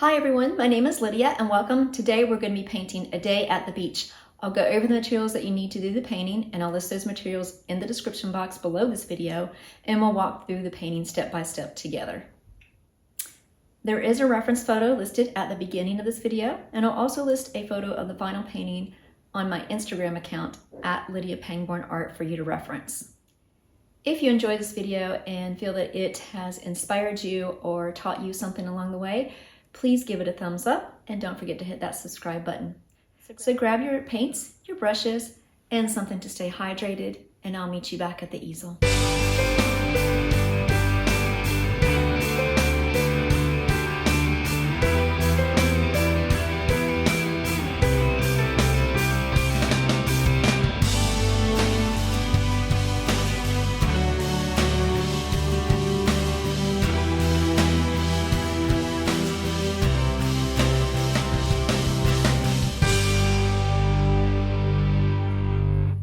Hi everyone, my name is Lydia and welcome. Today we're going to be painting A Day at the Beach. I'll go over the materials that you need to do the painting and I'll list those materials in the description box below this video and we'll walk through the painting step by step together. There is a reference photo listed at the beginning of this video and I'll also list a photo of the final painting on my Instagram account at Lydia Pangborn Art for you to reference. If you enjoyed this video and feel that it has inspired you or taught you something along the way, please give it a thumbs up and don't forget to hit that subscribe button. So grab your paints, your brushes, and something to stay hydrated, and I'll meet you back at the easel.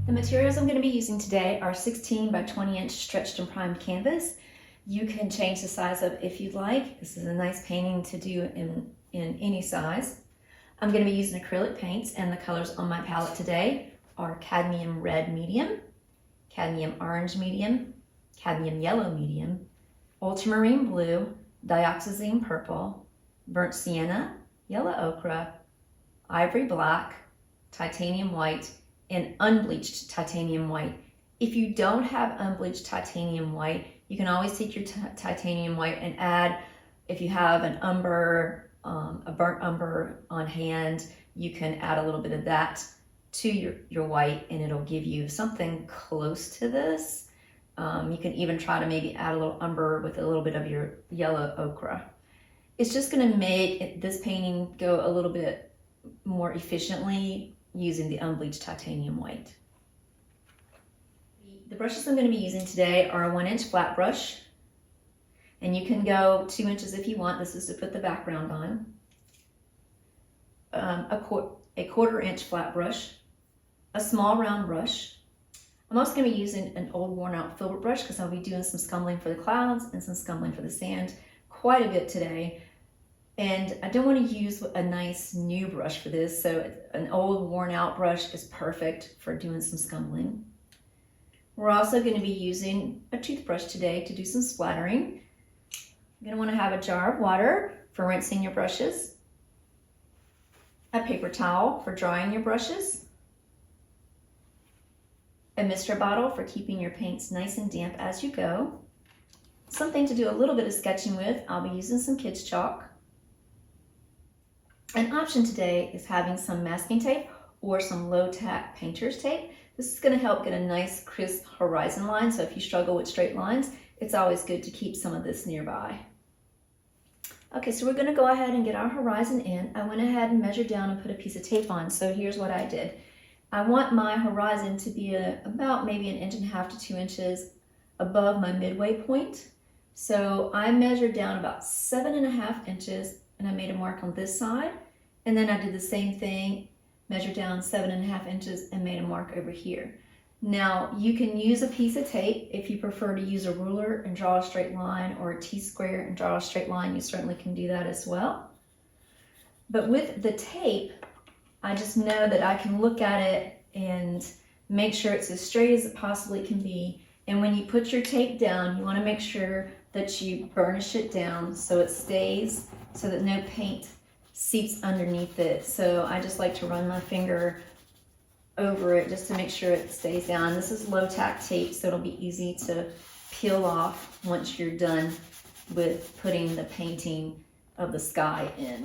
The materials I'm going to be using today are 16 by 20 inch stretched and primed canvas. You can change the size up if you'd like. This is a nice painting to do in any size. I'm going to be using acrylic paints, and the colors on my palette today are cadmium red medium, cadmium orange medium, cadmium yellow medium, ultramarine blue, dioxazine purple, burnt sienna, yellow ochre, ivory black, titanium white, and unbleached titanium white. If you don't have unbleached titanium white, you can always take your titanium white and add, if you have an umber, a burnt umber on hand, you can add a little bit of that to your white and it'll give you something close to this. You can even try to maybe add a little umber with a little bit of your yellow ochre. It's just gonna make this painting go a little bit more efficiently using the unbleached titanium white. The brushes I'm going to be using today are a 1-inch flat brush, and you can go 2 inches if you want. This is to put the background on. A 1/4 inch flat brush, a small round brush. I'm also going to be using an old worn out filbert brush because I'll be doing some scumbling for the clouds and some scumbling for the sand quite a bit today. And I don't want to use a nice new brush for this, so an old worn out brush is perfect for doing some scumbling. We're also going to be using a toothbrush today to do some splattering. You're going to want to have a jar of water for rinsing your brushes, a paper towel for drying your brushes, a mister bottle for keeping your paints nice and damp as you go, something to do a little bit of sketching with. I'll be using some kids' chalk. An option today is having some masking tape or some low tack painter's tape. This is going to help get a nice crisp horizon line, so if you struggle with straight lines, it's always good to keep some of this nearby. Okay, so we're going to go ahead and get our horizon in. I went ahead and measured down and put a piece of tape on, so here's what I did. I want my horizon to be about maybe 1.5 to 2 inches above my midway point. So I measured down about 7.5 inches and I made a mark on this side, and then I did the same thing, measured down 7.5 inches and made a mark over here. Now you can use a piece of tape if you prefer to use a ruler and draw a straight line, or a T-square and draw a straight line. You certainly can do that as well. But with the tape, I just know that I can look at it and make sure it's as straight as it possibly can be. And when you put your tape down, you want to make sure that you burnish it down so it stays, so that no paint seeps underneath it. So I just like to run my finger over it just to make sure it stays down. This is low tack tape, so it'll be easy to peel off once you're done with putting the painting of the sky in.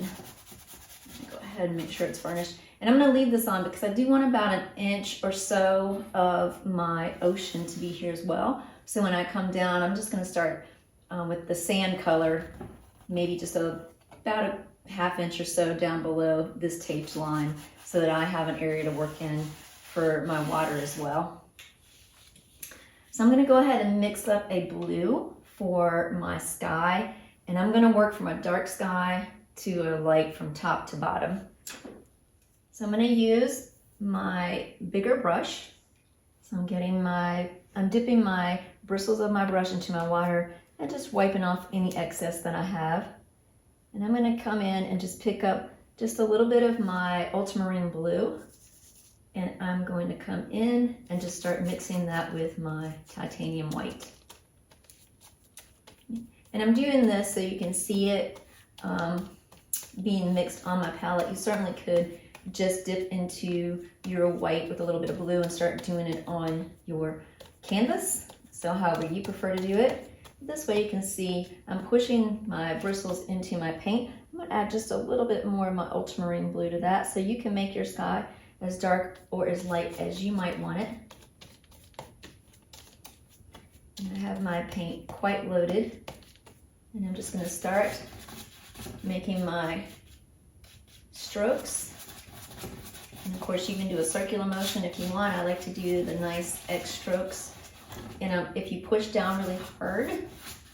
Go ahead and make sure it's burnished. And I'm going to leave this on because I do want about 1 inch or so of my ocean to be here as well. So when I come down, I'm just going to start with the sand color, maybe just about 1/2 inch or so down below this taped line, so that I have an area to work in for my water as well. So I'm going to go ahead and mix up a blue for my sky, and I'm going to work from a dark sky to a light from top to bottom. So I'm going to use my bigger brush. So I'm dipping my bristles of my brush into my water and just wiping off any excess that I have. And I'm gonna come in and just pick up just a little bit of my ultramarine blue, and I'm going to come in and just start mixing that with my titanium white. And I'm doing this so you can see it being mixed on my palette. You certainly could just dip into your white with a little bit of blue and start doing it on your canvas. So however you prefer to do it. This way you can see I'm pushing my bristles into my paint. I'm going to add just a little bit more of my ultramarine blue to that so you can make your sky as dark or as light as you might want it. And I have my paint quite loaded, and I'm just going to start making my strokes. And of course you can do a circular motion if you want. I like to do the nice X strokes. And if you push down really hard,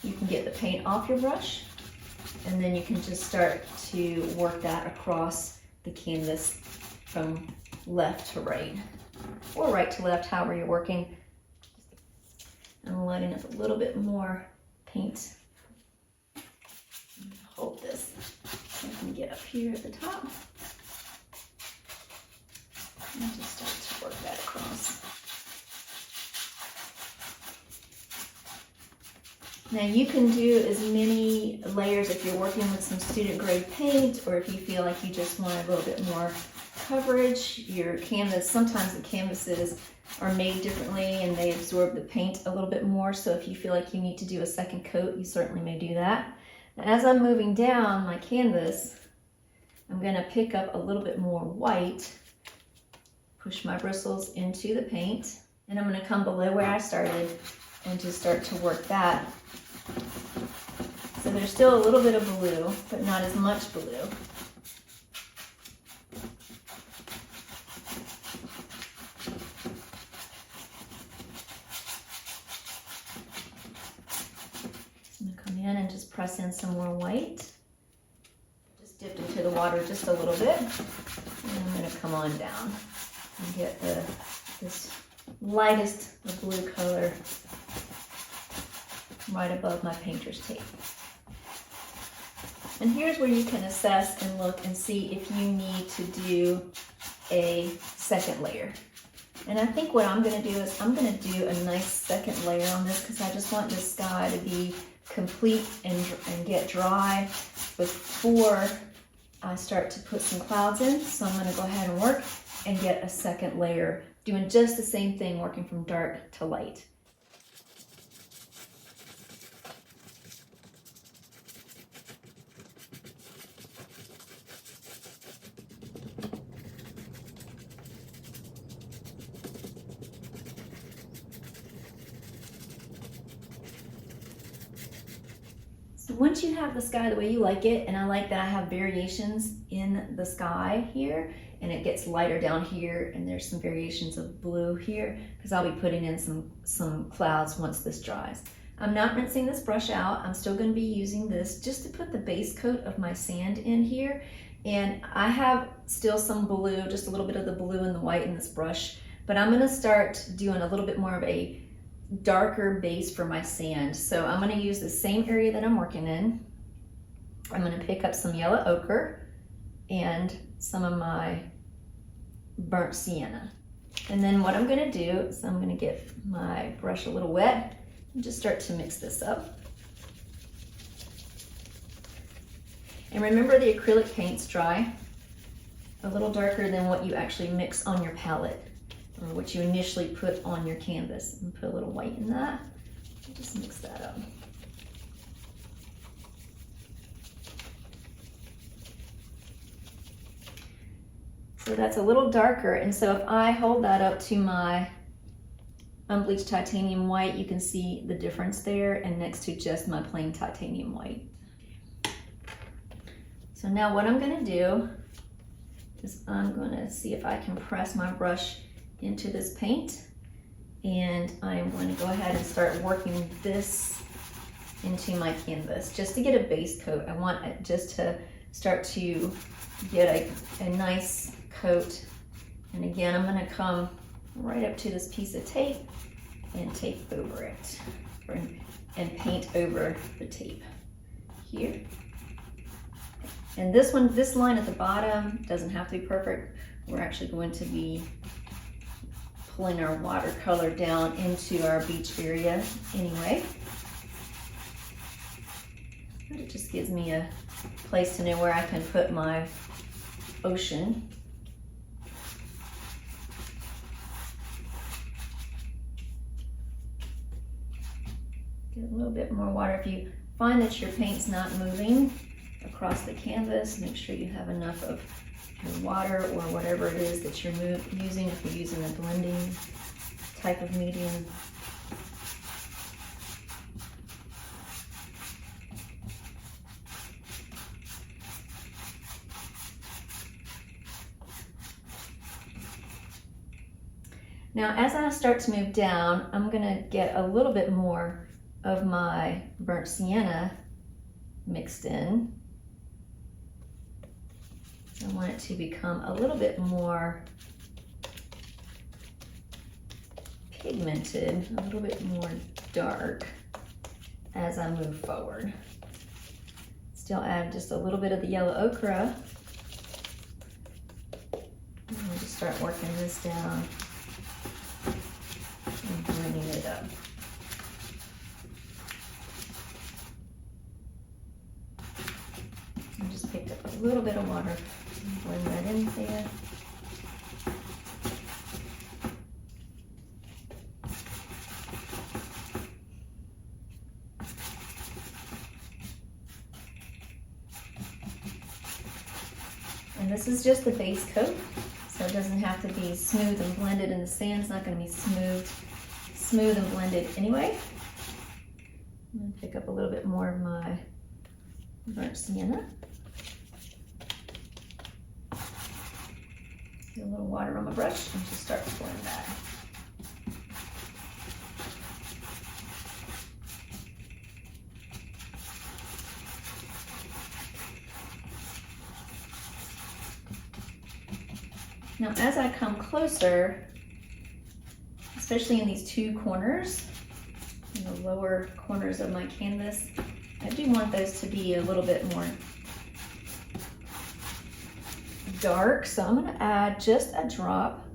you can get the paint off your brush, and then you can just start to work that across the canvas from left to right, or right to left, however you're working. I'm lighting up a little bit more paint. Hold this. I can get up here at the top. And just start to work that across. Now you can do as many layers if you're working with some student grade paint, or if you feel like you just want a little bit more coverage. Your canvas, sometimes the canvases are made differently and they absorb the paint a little bit more. So if you feel like you need to do a second coat, you certainly may do that. And as I'm moving down my canvas, I'm going to pick up a little bit more white, push my bristles into the paint, and I'm going to come below where I started and just start to work that. So there's still a little bit of blue, but not as much blue. I'm going to come in and just press in some more white. Just dipped into the water just a little bit. And I'm going to come on down and get this lightest of blue color right above my painter's tape. And here's where you can assess and look and see if you need to do a second layer. And I think what I'm going to do is I'm going to do a nice second layer on this because I just want this sky to be complete and get dry before I start to put some clouds in. So I'm going to go ahead and work and get a second layer, doing just the same thing, working from dark to light. So once you have the sky the way you like it, and I like that I have variations in the sky here, and it gets lighter down here, and there's some variations of blue here, because I'll be putting in some clouds once this dries. I'm not rinsing this brush out. I'm still going to be using this just to put the base coat of my sand in here. And I have still some blue, just a little bit of the blue and the white in this brush, but I'm going to start doing a little bit more of a darker base for my sand. So I'm going to use the same area that I'm working in. I'm going to pick up some yellow ochre and some of my burnt sienna. And then what I'm going to do is I'm going to get my brush a little wet and just start to mix this up. And remember, the acrylic paints dry a little darker than what you actually mix on your palette, or what you initially put on your canvas. And put a little white in that. Just mix that up. So that's a little darker, and so if I hold that up to my unbleached titanium white, you can see the difference there, and next to just my plain titanium white. So now what I'm going to do is I'm going to see if I can press my brush into this paint, and I'm going to go ahead and start working this into my canvas just to get a base coat. I want it just to start to get a nice coat. And again, I'm going to come right up to this piece of tape and tape over it, and paint over the tape here. And this one, this line at the bottom doesn't have to be perfect. We're actually going to be pulling our watercolor down into our beach area anyway. But it just gives me a place to know where I can put my ocean. Get a little bit more water. If you find that your paint's not moving across the canvas, make sure you have enough of your water or whatever it is that you're using, if you're using a blending type of medium. Now, as I start to move down, I'm gonna get a little bit more of my burnt sienna mixed in. I want it to become a little bit more pigmented, a little bit more dark as I move forward. Still add just a little bit of the yellow ochre. And just start working this down and blending it up. I just picked up a little bit of water and blend that in there. And this is just the base coat, so it doesn't have to be smooth and blended, and the sand's not going to be smooth and blended anyway. I'm going to pick up a little bit more of my burnt sienna. Get a little water on my brush and just start to blend that. Now, as I come closer, especially in these two corners, in the lower corners of my canvas, I do want those to be a little bit more dark. So I'm going to add just a drop,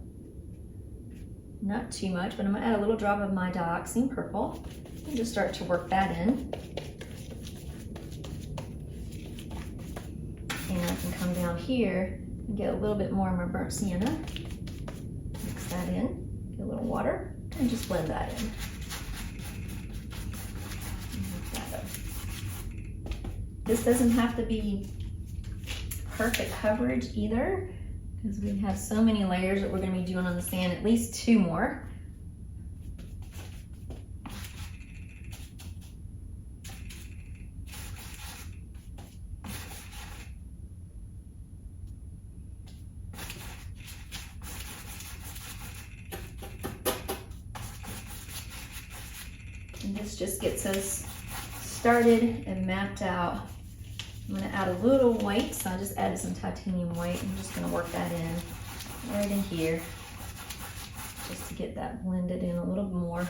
not too much, but I'm going to add a little drop of my Dioxazine purple and just start to work that in. And I can come down here and get a little bit more of my burnt sienna, mix that in, get a little water, and just blend that in. This doesn't have to be perfect coverage either, because we have so many layers that we're going to be doing on the sand, at least 2 more. And this just gets us started and mapped out. I'm going to add a little white, so I just added some titanium white. I'm just going to work that in right in here, just to get that blended in a little more.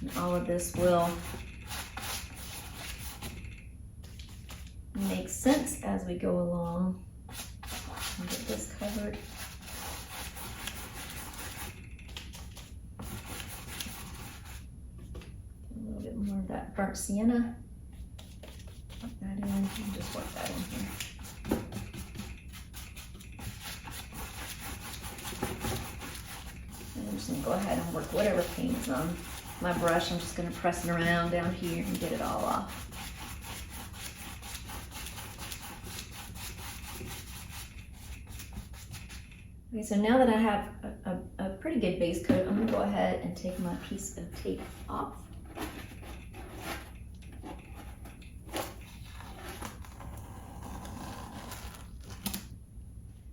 And all of this will make sense as we go along. I'll get this covered. More of that burnt sienna. Put that in and just work that in here. And I'm just going to go ahead and work whatever paint's on my brush. I'm just going to press it around down here and get it all off. Okay, so now that I have a pretty good base coat, I'm going to go ahead and take my piece of tape off.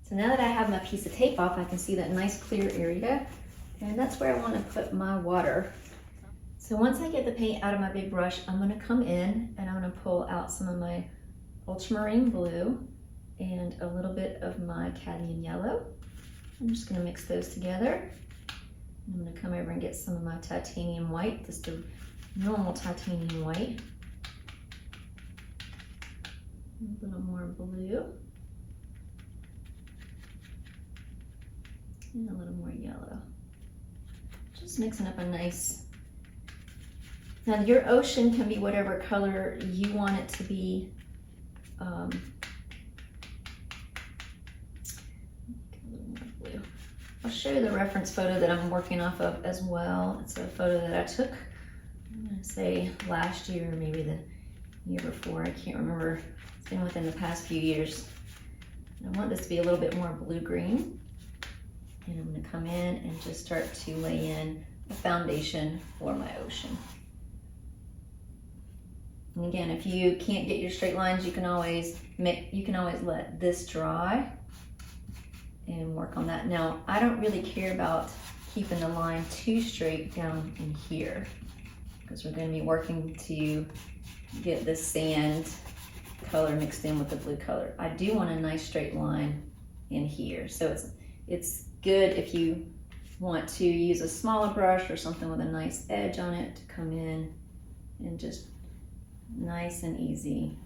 So now that I have my piece of tape off, I can see that nice clear area, and that's where I want to put my water. So once I get the paint out of my big brush, I'm going to come in and I'm going to pull out some of my ultramarine blue and a little bit of my cadmium yellow. I'm just going to mix those together. I'm going to come over and get some of my titanium white, just a normal titanium white. A little more blue. And a little more yellow. Just mixing up a nice. Now your ocean can be whatever color you want it to be. A little more blue. I'll show you the reference photo that I'm working off of as well. It's a photo that I took, I'm gonna say last year, or maybe the year before, I can't remember. It's been within the past few years. And I want this to be a little bit more blue-green. And I'm gonna come in and just start to lay in a foundation for my ocean. And again, if you can't get your straight lines, you can always let this dry and work on that. Now, I don't really care about keeping the line too straight down in here because we're going to be working to get the sand color mixed in with the blue color. I do want a nice straight line in here. So it's good if you want to use a smaller brush or something with a nice edge on it to come in and just nice and easy.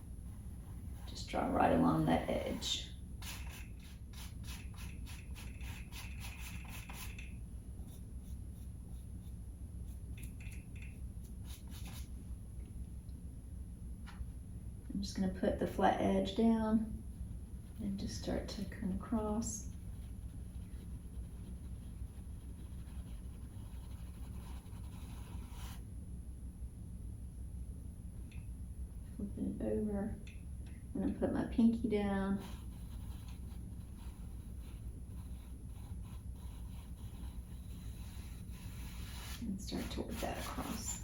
Just draw right along that edge. I'm just going to put the flat edge down and just start to come across. Flipping it over. I'm going to put my pinky down. And start to work that across.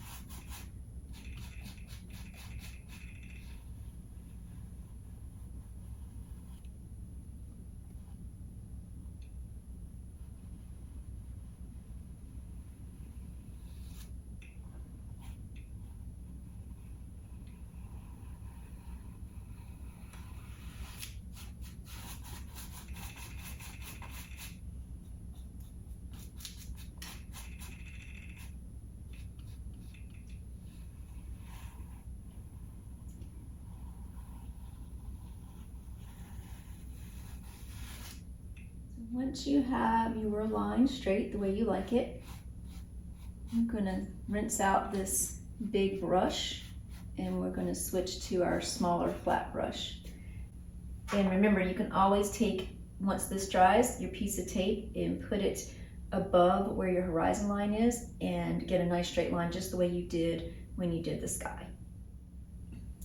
Once you have your line straight the way you like it, I'm going to rinse out this big brush and we're going to switch to our smaller flat brush. And remember, you can always take, once this dries, your piece of tape and put it above where your horizon line is and get a nice straight line just the way you did when you did the sky.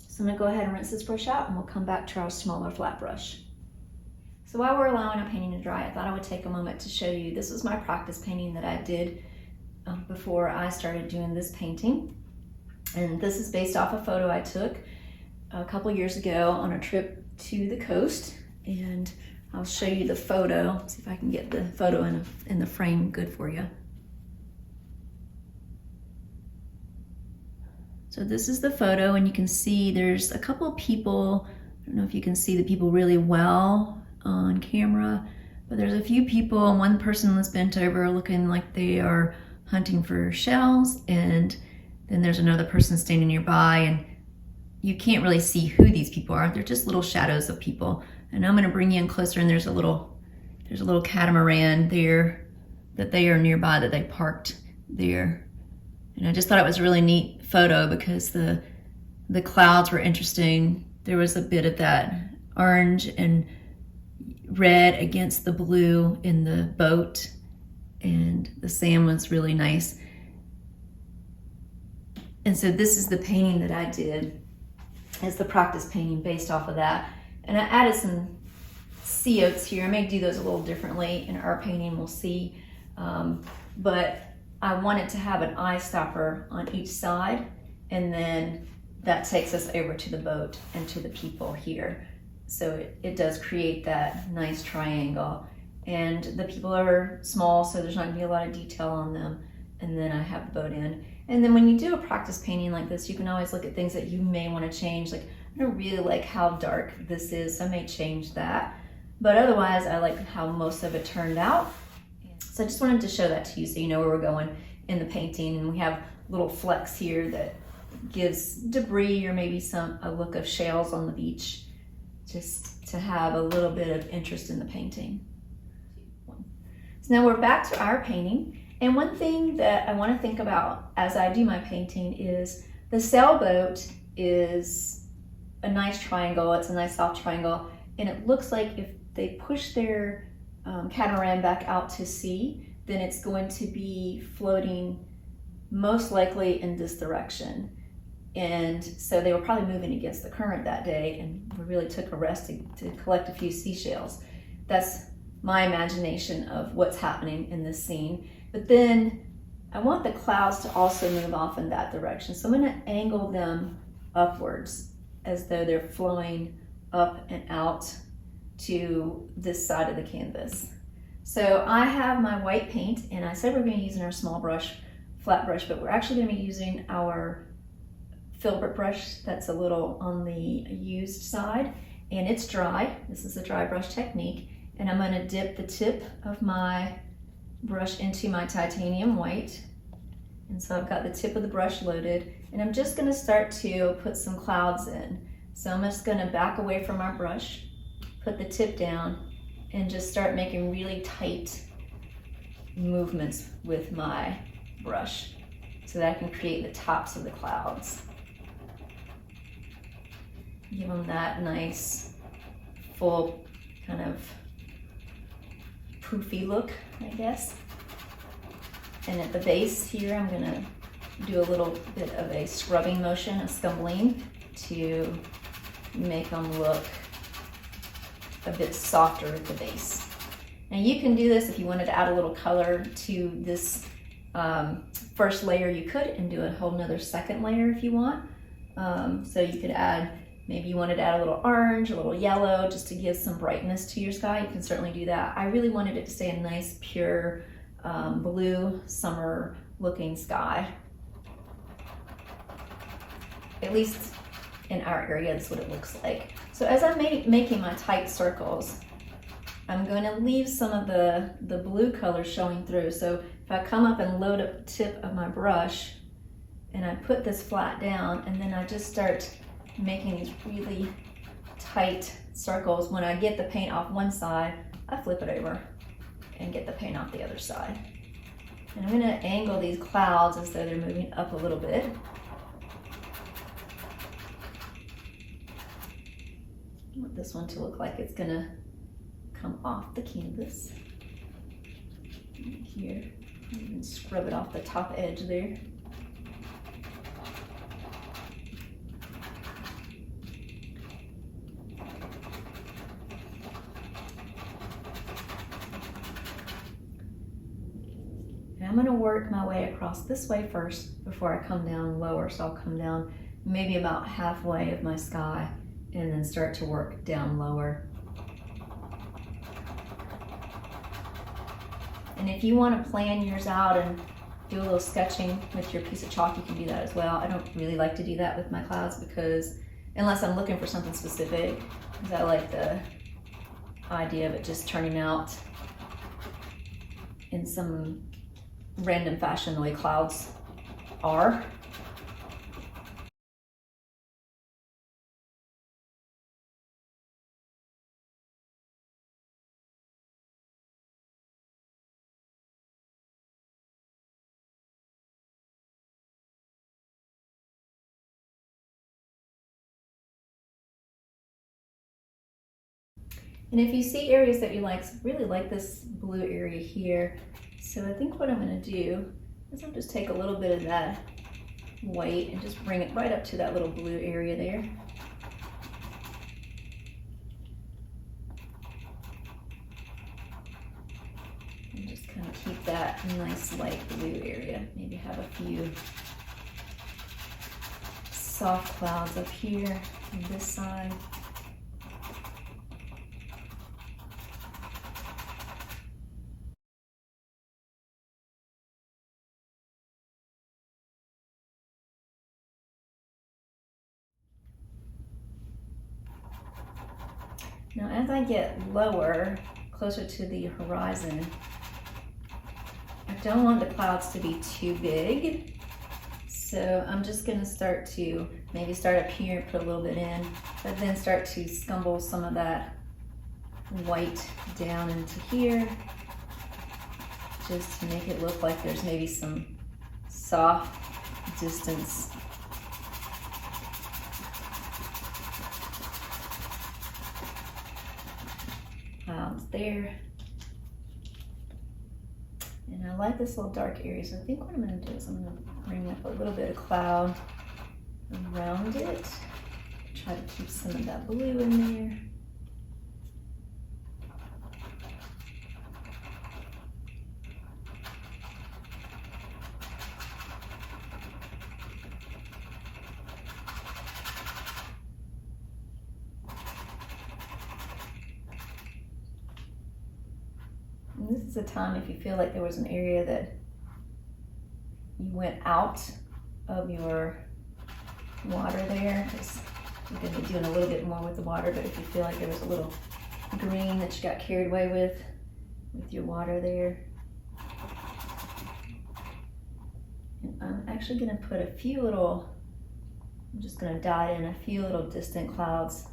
So I'm going to go ahead and rinse this brush out and we'll come back to our smaller flat brush. So while we're allowing our painting to dry, I thought I would take a moment to show you, this was my practice painting that I did before I started doing this painting. And this is based off a photo I took a couple years ago on a trip to the coast. And I'll show you the photo, see if I can get the photo in the frame good for you. So this is the photo and you can see there's a couple of people, I don't know if you can see the people really well on camera, but there's a few people and one person was bent over looking like they are hunting for shells, and then there's another person standing nearby and you can't really see who these people are. They're just little shadows of people. And I'm going to bring you in closer and there's a little catamaran there that they are nearby, that they parked there. And I just thought it was a really neat photo because the clouds were interesting. There was a bit of that orange and red against the blue in the boat, and the sand was really nice. And so this is the painting that I did as the practice painting based off of that. And I added some sea oats here. I may do those a little differently in our painting, we'll see. But I wanted to have an eye stopper on each side, and then that takes us over to the boat and to the people here. So it does create that nice triangle. And the people are small, so there's not gonna be a lot of detail on them. And then I have the boat in. And then when you do a practice painting like this, you can always look at things that you may wanna change. Like, I don't really like how dark this is, so I may change that. But otherwise, I like how most of it turned out. So I just wanted to show that to you so you know where we're going in the painting. And we have little flecks here that gives debris or maybe a look of shells on the beach. just to have a little bit of interest in the painting. So now we're back to our painting. And one thing that I want to think about as I do my painting is the sailboat is a nice triangle. It's a nice soft triangle. And it looks like if they push their catamaran back out to sea, then it's going to be floating most likely in this direction. And so they were probably moving against the current that day, and we really took a rest to collect a few seashells. That's my imagination of what's happening in this scene. But then I want the clouds to also move off in that direction. So I'm going to angle them upwards as though they're flowing up and out to this side of the canvas. So I have my white paint, and I said we're going to be using our small brush, flat brush, but we're actually going to be using our filbert brush that's a little on the used side, and it's dry. This is a dry brush technique, and I'm going to dip the tip of my brush into my titanium white. And so I've got the tip of the brush loaded, and I'm just going to start to put some clouds in. So I'm just going to back away from our brush, put the tip down, and just start making really tight movements with my brush so that I can create the tops of the clouds. Give them that nice, full, kind of poofy look, I guess. And at the base here, I'm gonna do a little bit of a scrubbing motion, a scumbling, to make them look a bit softer at the base. Now you can do this if you wanted to add a little color to this first layer, you could, and do a whole nother second layer if you want. So you could add, maybe you wanted to add a little orange, a little yellow, just to give some brightness to your sky. You can certainly do that. I really wanted it to stay a nice, pure, blue, summer looking sky. At least in our area, that's what it looks like. So as I'm making my tight circles, I'm going to leave some of the blue color showing through. So if I come up and load up the tip of my brush, and I put this flat down, and then I just start making these really tight circles. When I get the paint off one side, I flip it over and get the paint off the other side. And I'm going to angle these clouds as though they're moving up a little bit. I want this one to look like it's going to come off the canvas. Here, you can scrub it off the top edge there. I'm going to work my way across this way first before I come down lower. So I'll come down maybe about halfway of my sky and then start to work down lower. And if you want to plan yours out and do a little sketching with your piece of chalk, you can do that as well. I don't really like to do that with my clouds because, unless I'm looking for something specific, because I like the idea of it just turning out in some random fashion the way clouds are. And if you see areas that you really like this blue area here, so I think what I'm going to do is I'll just take a little bit of that white and just bring it right up to that little blue area there. And just kind of keep that nice light blue area. Maybe have a few soft clouds up here on this side. Now as I get lower, closer to the horizon, I don't want the clouds to be too big. So So I'm just gonna start to maybe start up here and put a little bit in, but then start to scumble some of that white down into here, just to make it look like there's maybe some soft distance. Clouds there. And I like this little dark area, so I think what I'm going to do is I'm going to bring up a little bit of cloud around it. Try to keep some of that blue in there. And this is a time if you feel like there was an area that you went out of your water there, because you're going to be doing a little bit more with the water, but if you feel like there was a little green that you got carried away with your water there. And I'm actually going to put a few little, I'm just going to dot in a few little distant clouds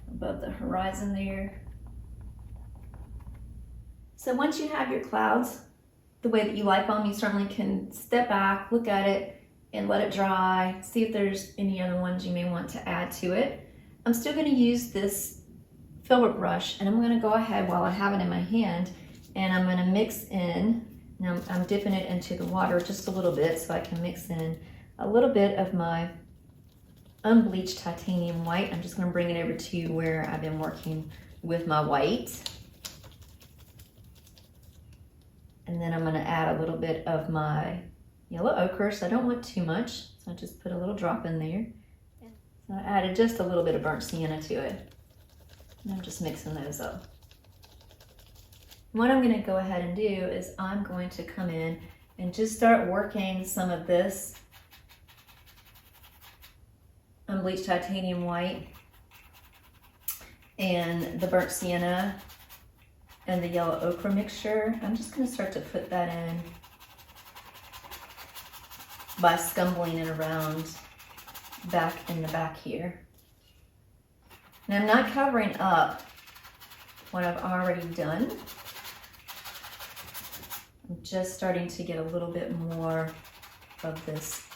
above the horizon there. So once you have your clouds the way that you like them, you certainly can step back, look at it, and let it dry. See if there's any other ones you may want to add to it. I'm still going to use this filbert brush, and I'm going to go ahead while I have it in my hand, and I'm going to mix in. Now I'm dipping it into the water just a little bit so I can mix in a little bit of my unbleached titanium white. I'm just going to bring it over to where I've been working with my white. And then I'm going to add a little bit of my yellow ochre, so I don't want too much. So I just put a little drop in there. So I added just a little bit of burnt sienna to it. And I'm just mixing those up. What I'm going to go ahead and do is I'm going to come in and just start working some of this unbleached titanium white and the burnt sienna and the yellow ochre mixture. I'm just going to start to put that in by scumbling it around back in the back here. And I'm not covering up what I've already done. I'm just starting to get a little bit more of this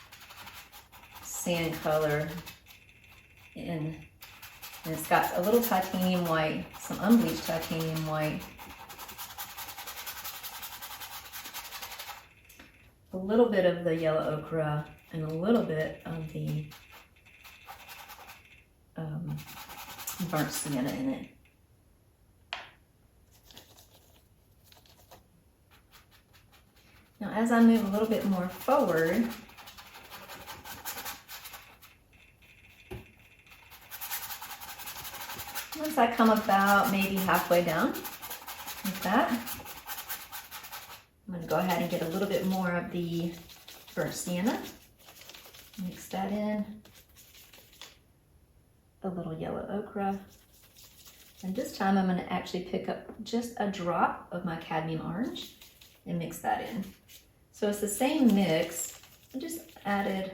sand color in. And it's got a little titanium white, some unbleached titanium white, a little bit of the yellow ochre, and a little bit of the burnt sienna in it. Now as I move a little bit more forward, once I come about maybe halfway down, like that, I'm going to go ahead and get a little bit more of the burnt sienna, mix that in, a little yellow ochre, and this time I'm going to actually pick up just a drop of my cadmium orange and mix that in. So it's the same mix, I just added,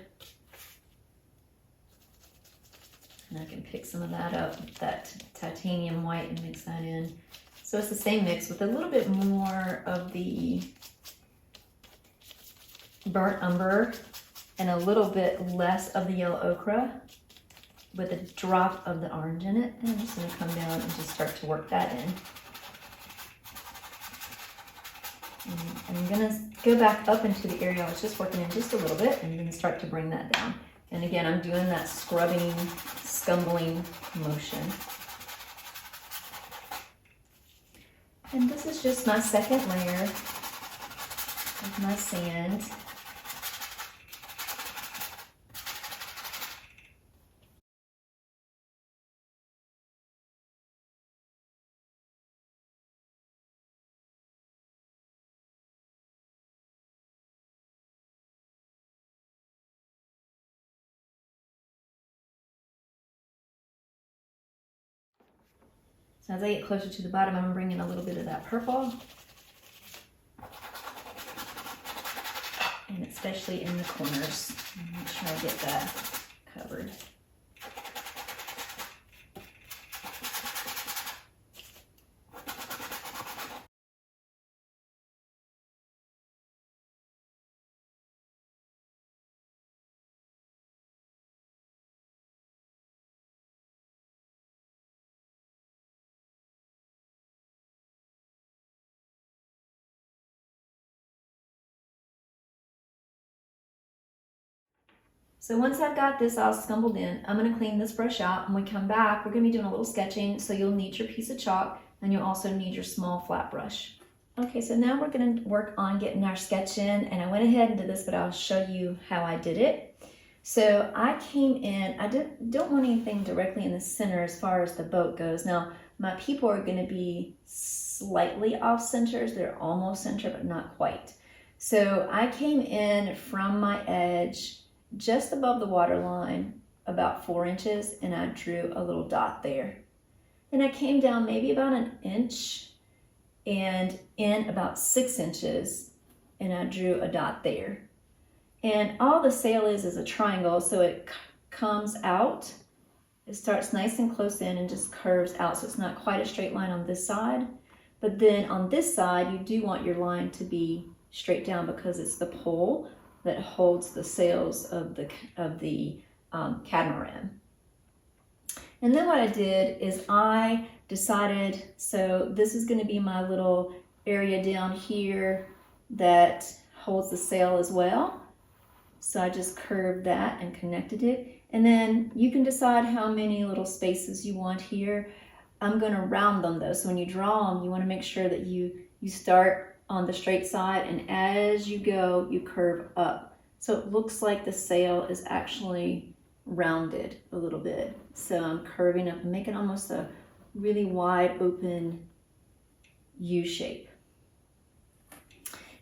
and I can pick some of that up, that titanium white, and mix that in. So it's the same mix with a little bit more of the burnt umber and a little bit less of the yellow ochre with a drop of the orange in it. And I'm just going to come down and just start to work that in. And I'm going to go back up into the area I was just working in just a little bit and then start to bring that down. And again, I'm doing that scrubbing, scumbling motion. And this is just my second layer of my sand. So as I get closer to the bottom, I'm going to bring in a little bit of that purple. and especially in the corners. Make sure I get that covered. So once I've got this all scumbled in, I'm going to clean this brush out. When we come back, we're going to be doing a little sketching, so you'll need your piece of chalk, and you'll also need your small flat brush. Okay, so now we're going to work on getting our sketch in, and I went ahead and did this, but I'll show you how I did it. So I came in, I don't want anything directly in the center as far as the boat goes. Now, my people are going to be slightly off centers. They're almost center, but not quite. So I came in from my edge just above the water line, about 4 inches, and I drew a little dot there. Then I came down maybe about 1 inch and in about 6 inches, and I drew a dot there. And all the sail is a triangle, so it comes out. It starts nice and close in and just curves out, so it's not quite a straight line on this side. But then on this side, you do want your line to be straight down because it's the pole that holds the sails of the catamaran. And then what I did is I decided, so this is going to be my little area down here that holds the sail as well. So I just curved that and connected it. And then you can decide how many little spaces you want here. I'm going to round them though. So when you draw them, you want to make sure that you start on the straight side, and as you go, you curve up. So it looks like the sail is actually rounded a little bit. So I'm curving up and making almost a really wide open U shape.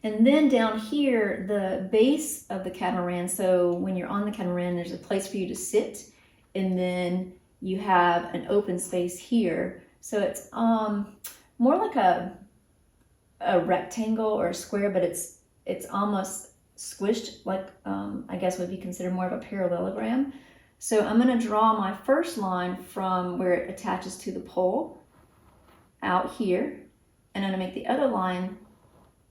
And then down here, the base of the catamaran, so when you're on the catamaran, there's a place for you to sit, and then you have an open space here. So it's more like a rectangle or a square, but it's almost squished, like I guess would be considered more of a parallelogram. So I'm going to draw my first line from where it attaches to the pole out here, and I'm going to make the other line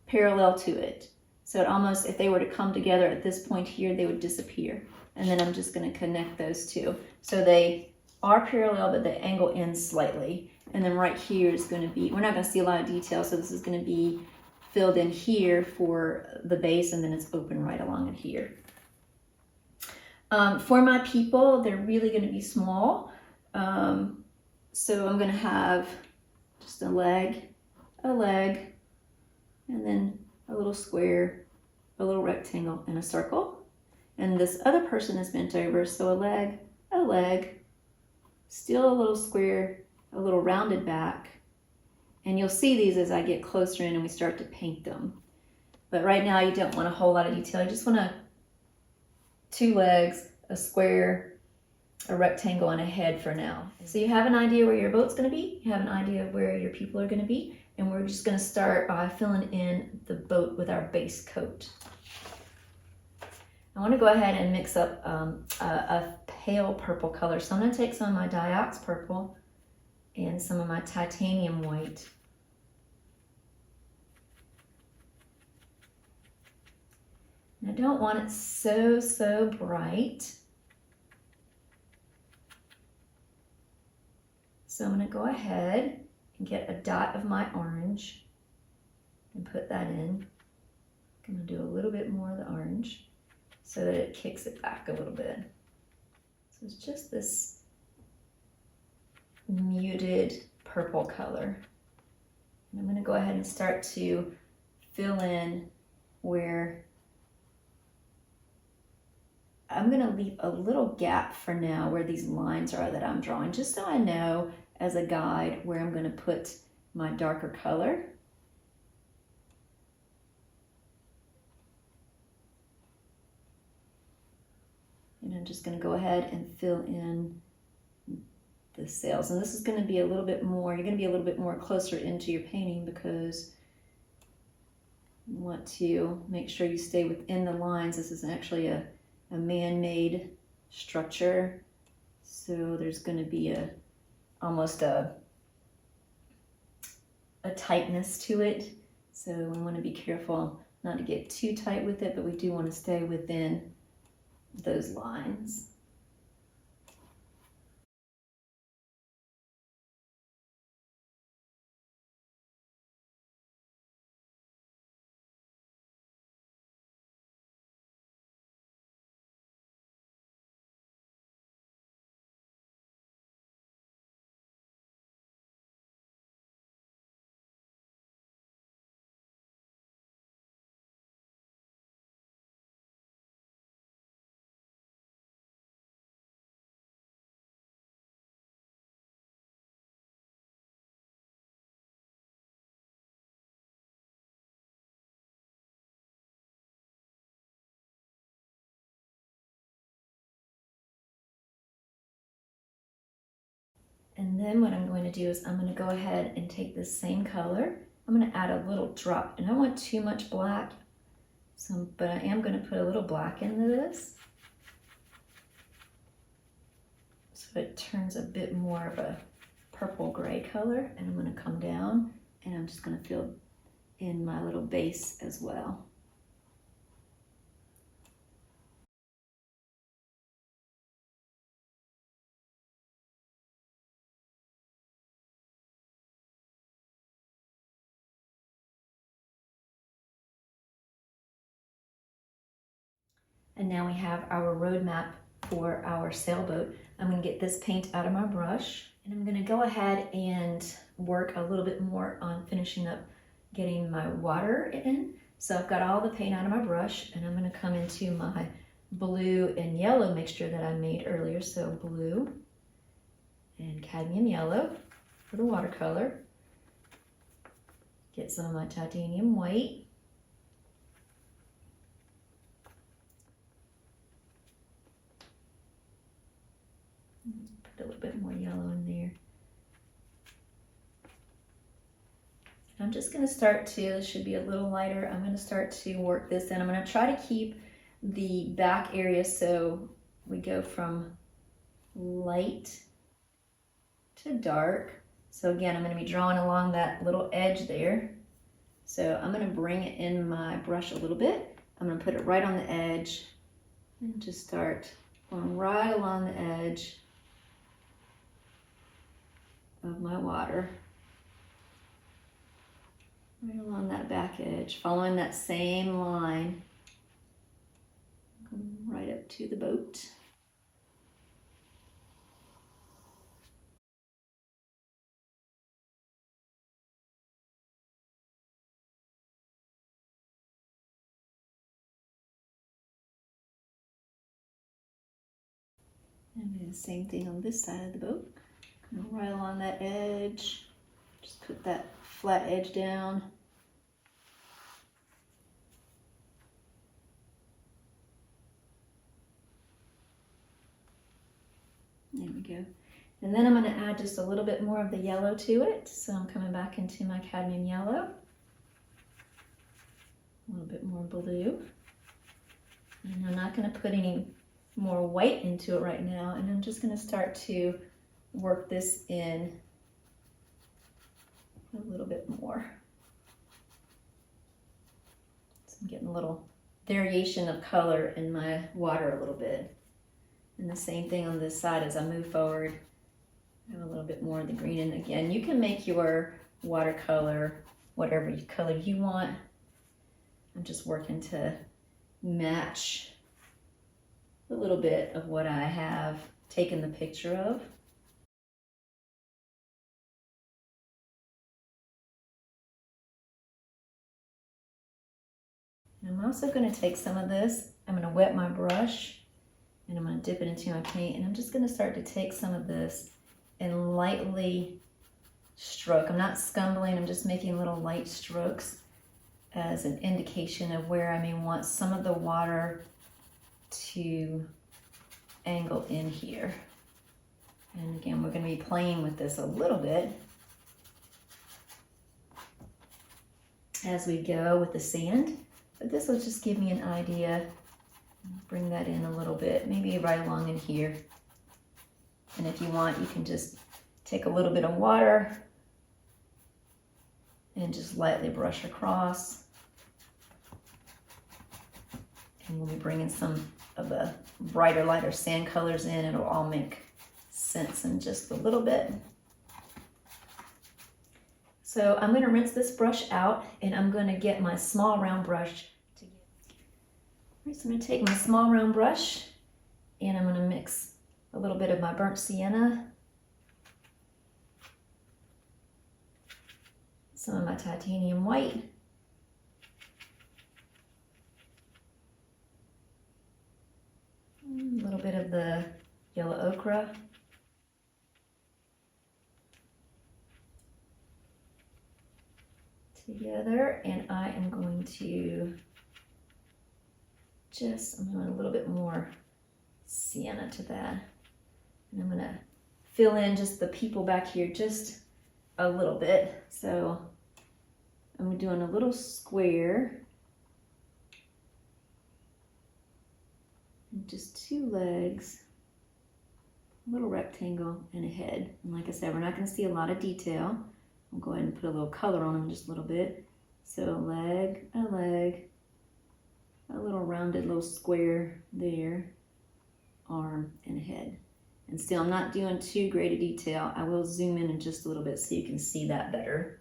parallel to it. So it almost, if they were to come together at this point here, they would disappear. And then I'm just going to connect those two. So they are parallel, but they angle in slightly. And then right here is going to be, we're not going to see a lot of detail, so this is going to be filled in here for the base, and then it's open right along in here. For my people, they're really going to be small. So I'm going to have just a leg, and then a little square, a little rectangle, and a circle. And this other person is bent over, so a leg, still a little square, a little rounded back. And you'll see these as I get closer in and we start to paint them. But right now you don't want a whole lot of detail. You just want 2 legs, a square, a rectangle, and a head for now. So you have an idea where your boat's going to be, you have an idea of where your people are going to be, and we're just going to start by filling in the boat with our base coat. I want to go ahead and mix up a pale purple color. So I'm going to take some of my Diox purple and some of my titanium white. And I don't want it so bright. So I'm going to go ahead and get a dot of my orange and put that in. I'm going to do a little bit more of the orange so that it kicks it back a little bit. So it's just this muted purple color. And I'm going to go ahead and start to fill in where I'm going to leave a little gap for now where these lines are that I'm drawing, just so I know as a guide where I'm going to put my darker color. And I'm just going to go ahead and fill in the sails. And this is going to be a little bit more, you're going to be a little bit more closer into your painting because You want to make sure you stay within the lines. This is actually a man-made structure. So there's going to be almost a tightness to it. So we want to be careful not to get too tight with it, but we do want to stay within those lines. And then what I'm going to do is I'm going to go ahead and take this same color. I'm going to add a little drop, and I don't want too much black, but I am going to put a little black into this so it turns a bit more of a purple gray color. And I'm going to come down and I'm just going to fill in my little base as well. And now we have our roadmap for our sailboat. I'm going to get this paint out of my brush, and I'm going to go ahead and work a little bit more on finishing up getting my water in. So I've got all the paint out of my brush, and I'm going to come into my blue and yellow mixture that I made earlier. So blue and cadmium yellow for the watercolor. Get some of my titanium white. Put a little bit more yellow in there. I'm just going to start to, this should be a little lighter, I'm going to start to work this in. I'm going to try to keep the back area so we go from light to dark. So again, I'm going to be drawing along that little edge there. So I'm going to bring it in my brush a little bit. I'm going to put it right on the edge and just start going right along the edge of my water. Right along that back edge, following that same line, right up to the boat. And do the same thing on this side of the boat. Right along that edge, just put that flat edge down. There we go. And then I'm going to add just a little bit more of the yellow to it. So I'm coming back into my cadmium yellow. A little bit more blue. And I'm not going to put any more white into it right now. And I'm just going to start to work this in a little bit more. So I'm getting a little variation of color in my water a little bit. And the same thing on this side as I move forward. I have a little bit more of the green. And again, you can make your watercolor whatever color you want. I'm just working to match a little bit of what I have taken the picture of. And I'm also going to take some of this, I'm going to wet my brush and I'm going to dip it into my paint, and I'm just going to start to take some of this and lightly stroke. I'm not scumbling, I'm just making little light strokes as an indication of where I may want some of the water to angle in here. And again, we're going to be playing with this a little bit. as we go with the sand, but this will just give me an idea. Bring that in a little bit, maybe right along in here. And if you want, you can just take a little bit of water and just lightly brush across. And we'll be bringing some of the brighter, lighter sand colors in. It'll all make sense in just a little bit. So I'm going to rinse this brush out, and I'm going to get my small round brush. All right, so I'm going to take my small round brush, and I'm going to mix a little bit of my burnt sienna, some of my titanium white, a little bit of the yellow ochre, together, and I am going to I'm going a little bit more sienna to that, and I'm going to fill in just the people back here just a little bit. So I'm doing a little square, and just two legs, a little rectangle, and a head. And like I said, we're not going to see a lot of detail. I'll go ahead and put a little color on them just a little bit. So a leg, a little rounded little square there, arm, and a head. And still, I'm not doing too great a detail. I will zoom in just a little bit so you can see that better.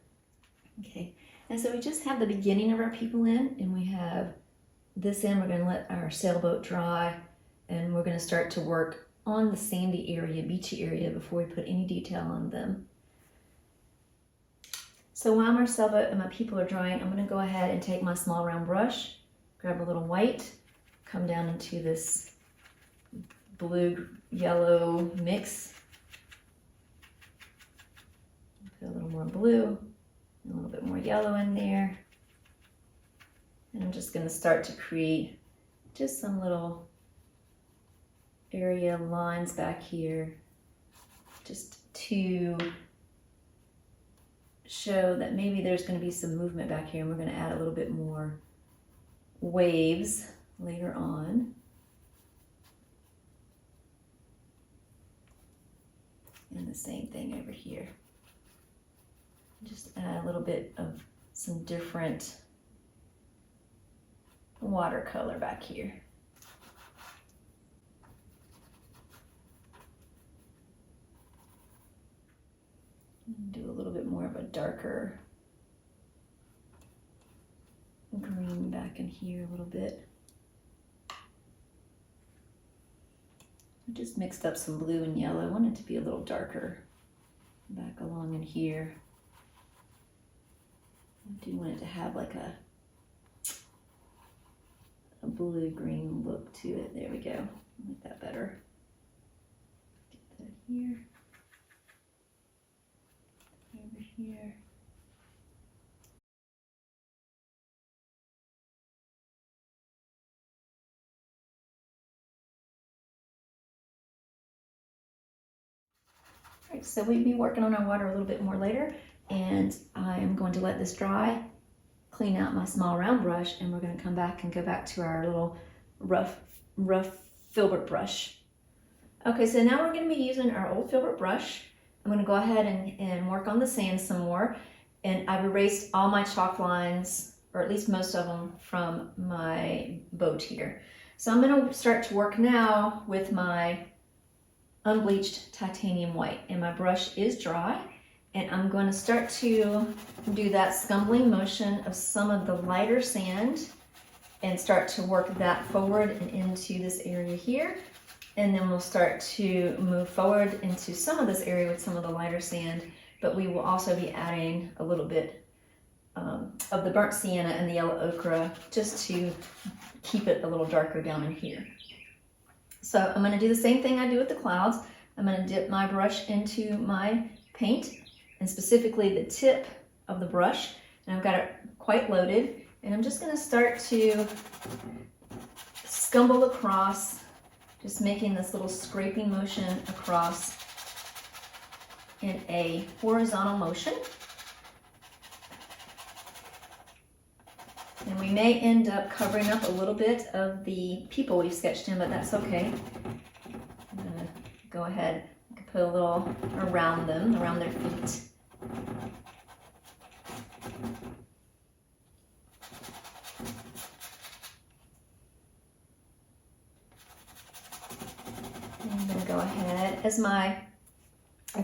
Okay, and so we just have the beginning of our people in, and we have this end. We're going to let our sailboat dry, and we're going to start to work on the sandy area, beachy area, before we put any detail on them. So while my sailboat and my people are drying, I'm going to go ahead and take my small round brush, grab a little white, come down into this blue-yellow mix. Put a little more blue, a little bit more yellow in there. And I'm just going to start to create just some little area lines back here, just to show that maybe there's going to be some movement back here, and we're going to add a little bit more waves later on. And the same thing over here. Just add a little bit of some different watercolor back here. Do a little bit more of a darker green back in here a little bit. I just mixed up some blue and yellow. I want it to be a little darker back along in here. I do want it to have like a blue-green look to it. There we go. I like that better. Get that here. Over here. All right, so we'll be working on our water a little bit more later, and I'm going to let this dry, clean out my small round brush, and we're going to come back and go back to our little rough filbert brush. Okay, so now we're going to be using our old filbert brush. I'm going to go ahead and work on the sand some more, and I've erased all my chalk lines, or at least most of them, from my boat here. So I'm going to start to work now with my unbleached titanium white, and my brush is dry, and I'm going to start to do that scumbling motion of some of the lighter sand and start to work that forward and into this area here. And then we'll start to move forward into some of this area with some of the lighter sand, but we will also be adding a little bit of the burnt sienna and the yellow ochre just to keep it a little darker down in here. So I'm going to do the same thing I do with the clouds. I'm going to dip my brush into my paint, and specifically the tip of the brush, and I've got it quite loaded, and I'm just going to start to scumble across, just making this little scraping motion across in a horizontal motion. we may end up covering up a little bit of the people we've sketched in, but that's okay. I'm gonna go ahead and put a little around them, around their feet. And I'm gonna go ahead, as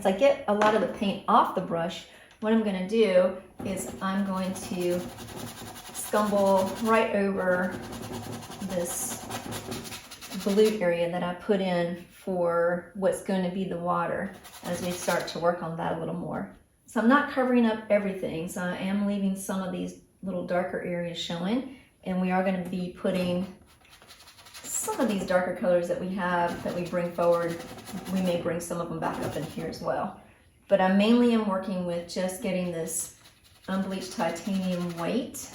I get a lot of the paint off the brush, what I'm gonna do is I'm going to scumble right over this blue area that I put in for what's going to be the water as we start to work on that a little more. So I'm not covering up everything, so I am leaving some of these little darker areas showing, and we are going to be putting some of these darker colors that we have that we bring forward. We may bring some of them back up in here as well. But I mainly am working with just getting this unbleached titanium white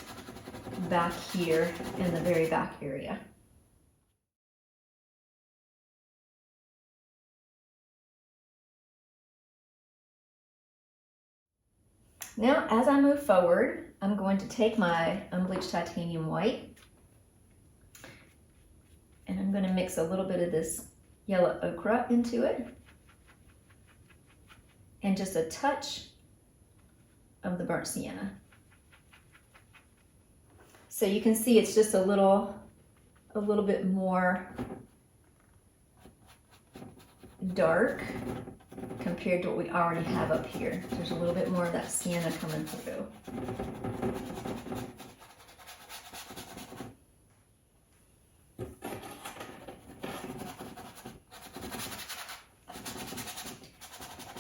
back here in the very back area. Now, as I move forward, I'm going to take my unbleached titanium white and I'm going to mix a little bit of this yellow ochre into it and just a touch of the burnt sienna. So you can see it's just a little bit more dark compared to what we already have up here. There's a little bit more of that sienna coming through.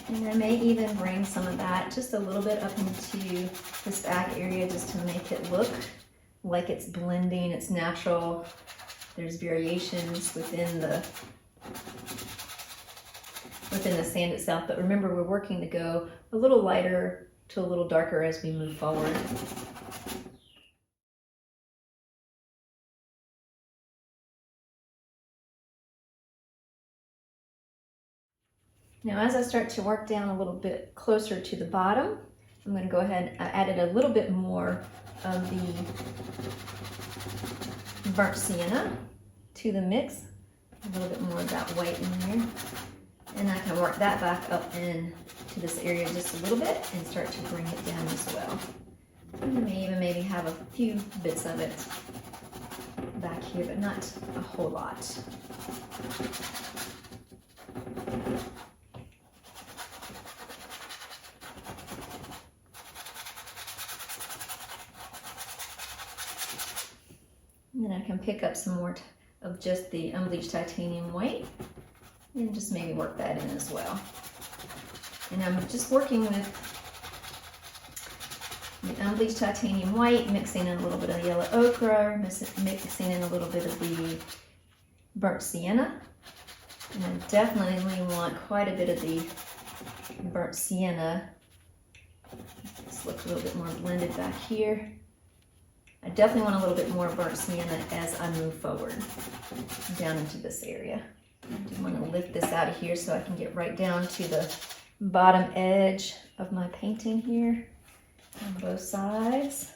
And I may even bring some of that just a little bit up into this back area just to make it look like it's blending, it's natural. There's variations within the sand itself, but remember we're working to go a little lighter to a little darker as we move forward. Now as I start to work down a little bit closer to the bottom, I'm going to go ahead and I added a little bit more of the burnt sienna to the mix, a little bit more of that white in there. And I can work that back up into this area just a little bit and start to bring it down as well. And I may even maybe have a few bits of it back here, but not a whole lot. And then I can pick up some more of just the unbleached titanium white and just maybe work that in as well. And I'm just working with the unbleached titanium white, mixing in a little bit of yellow ochre, mixing in a little bit of the burnt sienna. And I definitely want quite a bit of the burnt sienna. This looks a little bit more blended back here. I definitely want a little bit more burnt sienna as I move forward down into this area. I'm going to lift this out of here so I can get right down to the bottom edge of my painting here on both sides.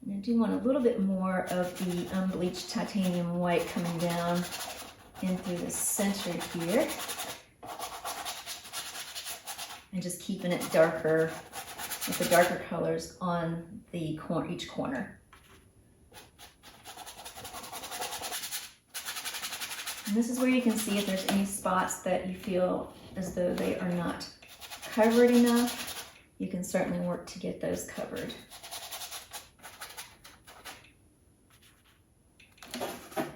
I do want a little bit more of the unbleached titanium white coming down in through the center here. And just keeping it darker with the darker colors on the each corner. And this is where you can see if there's any spots that you feel as though they are not covered enough. You can certainly work to get those covered.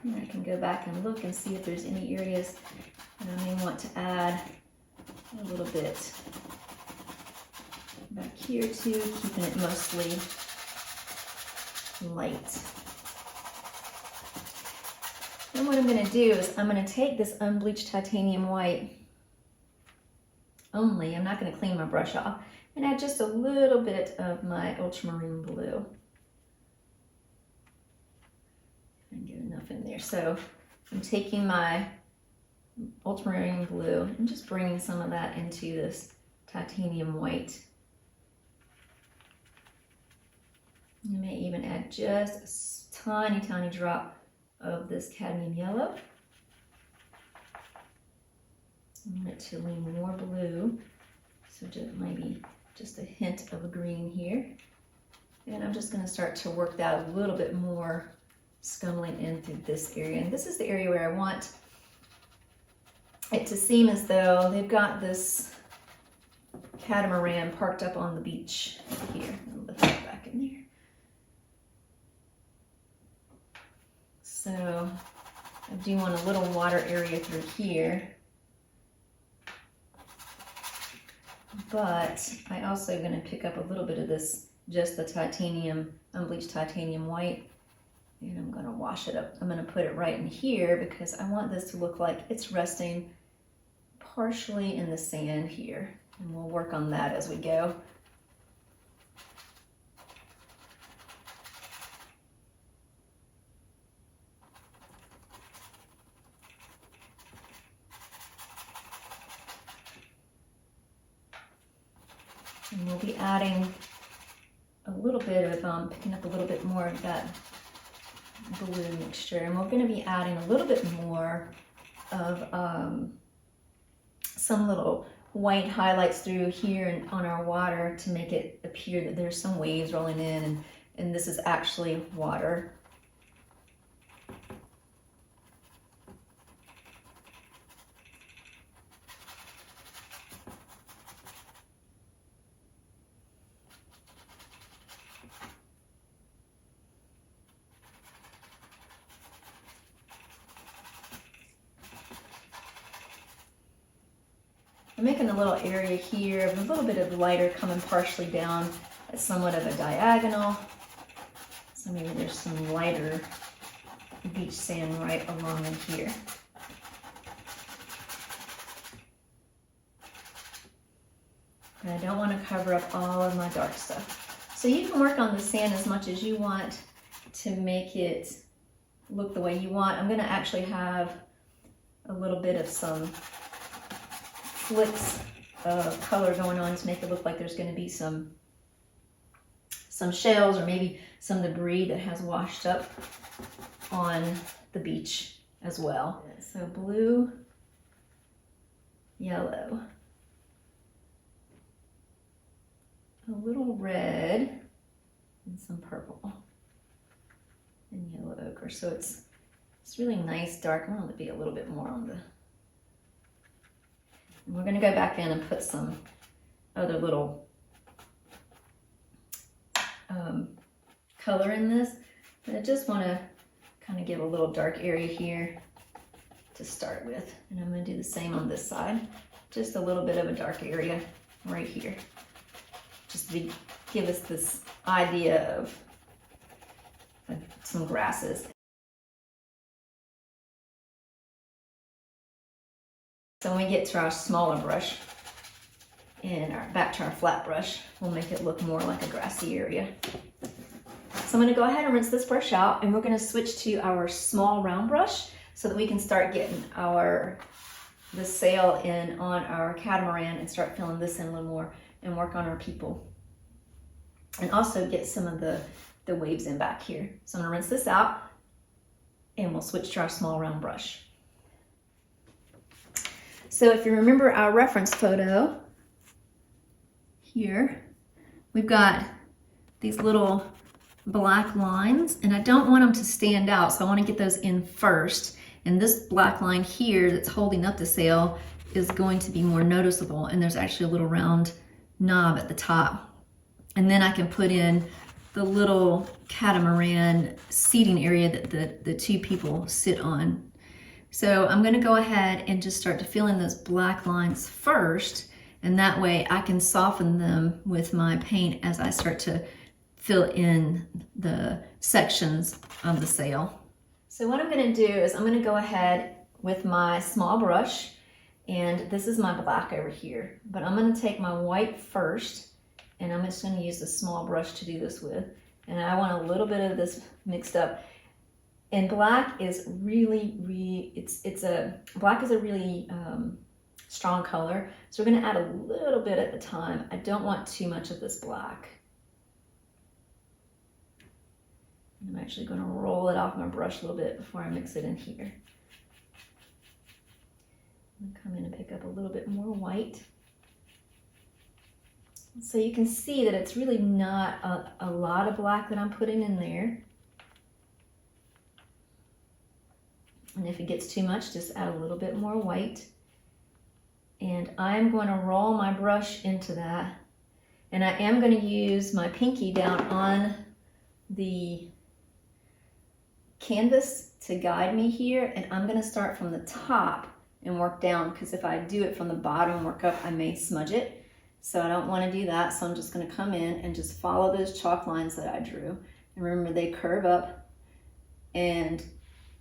And I can go back and look and see if there's any areas that I may want to add a little bit back here too, keeping it mostly light. And then what I'm going to do is I'm going to take this unbleached titanium white only. I'm not going to clean my brush off, and add just a little bit of my ultramarine blue. And get enough in there. So I'm taking my ultramarine blue and just bringing some of that into this titanium white. You may even add just a tiny, tiny drop of this cadmium yellow. I want it to lean more blue, so just maybe just a hint of a green here. And I'm just going to start to work that a little bit more, scumbling in through this area. And this is the area where I want it to seem as though they've got this catamaran parked up on the beach here. I'll lift that back in there. So I do want a little water area through here. But I also going to pick up a little bit of this, just the titanium, unbleached titanium white, and I'm going to wash it up. I'm going to put it right in here because I want this to look like it's resting partially in the sand here, and we'll work on that as we go. And we'll be adding a little bit of, picking up a little bit more of that blue mixture. And we're going to be adding a little bit more of some little white highlights through here and on our water to make it appear that there's some waves rolling in, and this is actually water. I'm making a little area here, a little bit of lighter coming partially down at somewhat of a diagonal. So maybe there's some lighter beach sand right along in here. And I don't want to cover up all of my dark stuff. So you can work on the sand as much as you want to make it look the way you want. I'm going to actually have a little bit of some flicks of color going on to make it look like there's going to be some shells or maybe some debris that has washed up on the beach as well. So blue, yellow, a little red, and some purple, and yellow ochre. So it's really nice dark. I want it to be a little bit more on the. We're going to go back in and put some other little color in this. But I just want to kind of give a little dark area here to start with. And I'm going to do the same on this side. Just a little bit of a dark area right here. Just to give us this idea of some grasses. So when we get to our smaller brush and back to our flat brush, we'll make it look more like a grassy area. So I'm going to go ahead and rinse this brush out, and we're going to switch to our small round brush so that we can start getting the sail in on our catamaran and start filling this in a little more and work on our people. And also get some of the waves in back here. So I'm going to rinse this out, and we'll switch to our small round brush. So if you remember our reference photo here, we've got these little black lines, and I don't want them to stand out, so I want to get those in first. And this black line here that's holding up the sail is going to be more noticeable, and there's actually a little round knob at the top. And then I can put in the little catamaran seating area that the two people sit on. So I'm going to go ahead and just start to fill in those black lines first, and that way I can soften them with my paint as I start to fill in the sections of the sail. So what I'm going to do is I'm going to go ahead with my small brush, and this is my black over here, but I'm going to take my white first, and I'm just going to use the small brush to do this with, and I want a little bit of this mixed up. And black is really black is a really strong color, so we're going to add a little bit at a time. I don't want too much of this black. I'm actually going to roll it off my brush a little bit before I mix it in here. I'm going to come in and pick up a little bit more white. So you can see that it's really not a lot of black that I'm putting in there. And if it gets too much, just add a little bit more white. And I'm going to roll my brush into that. And I am going to use my pinky down on the canvas to guide me here. And I'm going to start from the top and work down, because if I do it from the bottom and work up, I may smudge it. So I don't want to do that. So I'm just going to come in and just follow those chalk lines that I drew. And remember, they curve up. And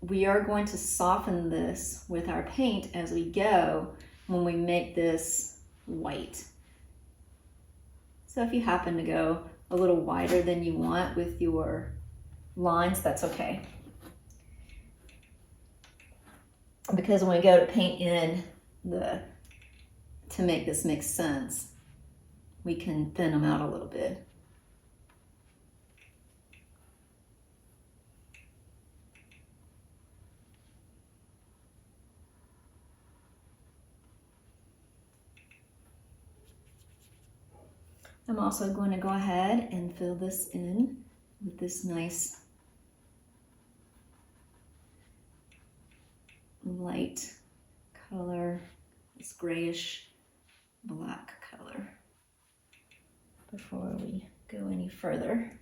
we are going to soften this with our paint as we go when we make this white. So if you happen to go a little wider than you want with your lines, that's okay. Because when we go to paint in to make this make sense, we can thin them out a little bit. I'm also going to go ahead and fill this in with this nice light color, this grayish black color, before we go any further.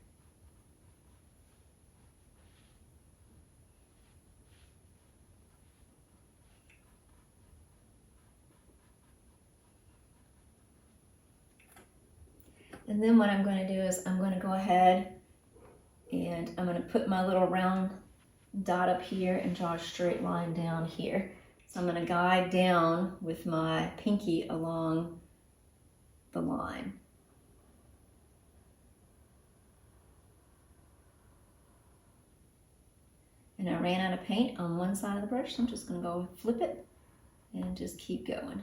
And then what I'm going to do is I'm going to go ahead and I'm going to put my little round dot up here and draw a straight line down here. So I'm going to guide down with my pinky along the line. And I ran out of paint on one side of the brush, so I'm just going to go flip it and just keep going.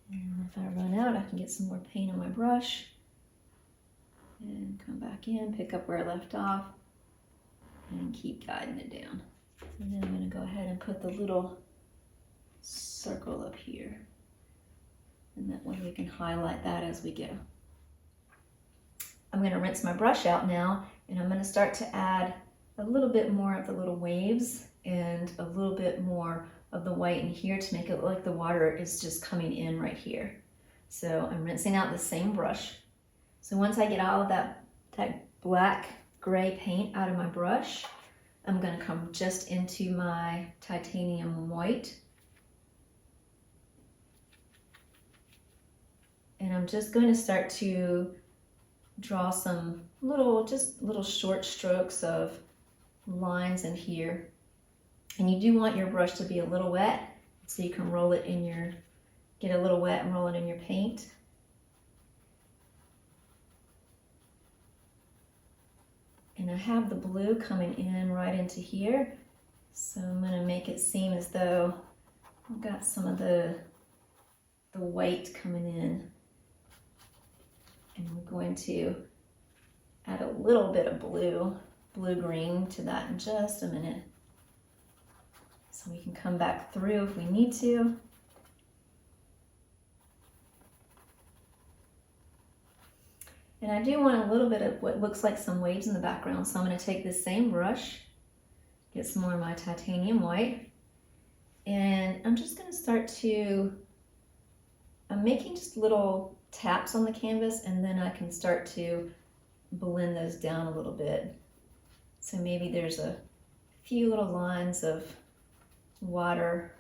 And if I run out, I can get some more paint on my brush and come back in, pick up where I left off, and keep guiding it down. And then I'm going to go ahead and put the little circle up here. And that way we can highlight that as we go. I'm going to rinse my brush out now, and I'm going to start to add a little bit more of the little waves and a little bit more of the white in here to make it look like the water is just coming in right here. So I'm rinsing out the same brush. So once I get all of that black gray paint out of my brush, I'm going to come just into my titanium white. And I'm just going to start to draw some just little short strokes of lines in here. And you do want your brush to be a little wet, so you can roll it in get a little wet and roll it in your paint. And I have the blue coming in right into here, so I'm going to make it seem as though I've got some of the white coming in. And we're going to add a little bit of blue-green to that in just a minute. So we can come back through if we need to. And I do want a little bit of what looks like some waves in the background. So I'm going to take this same brush, get some more of my titanium white, and I'm just going to start I'm making just little taps on the canvas, and then I can start to blend those down a little bit. So maybe there's a few little lines of water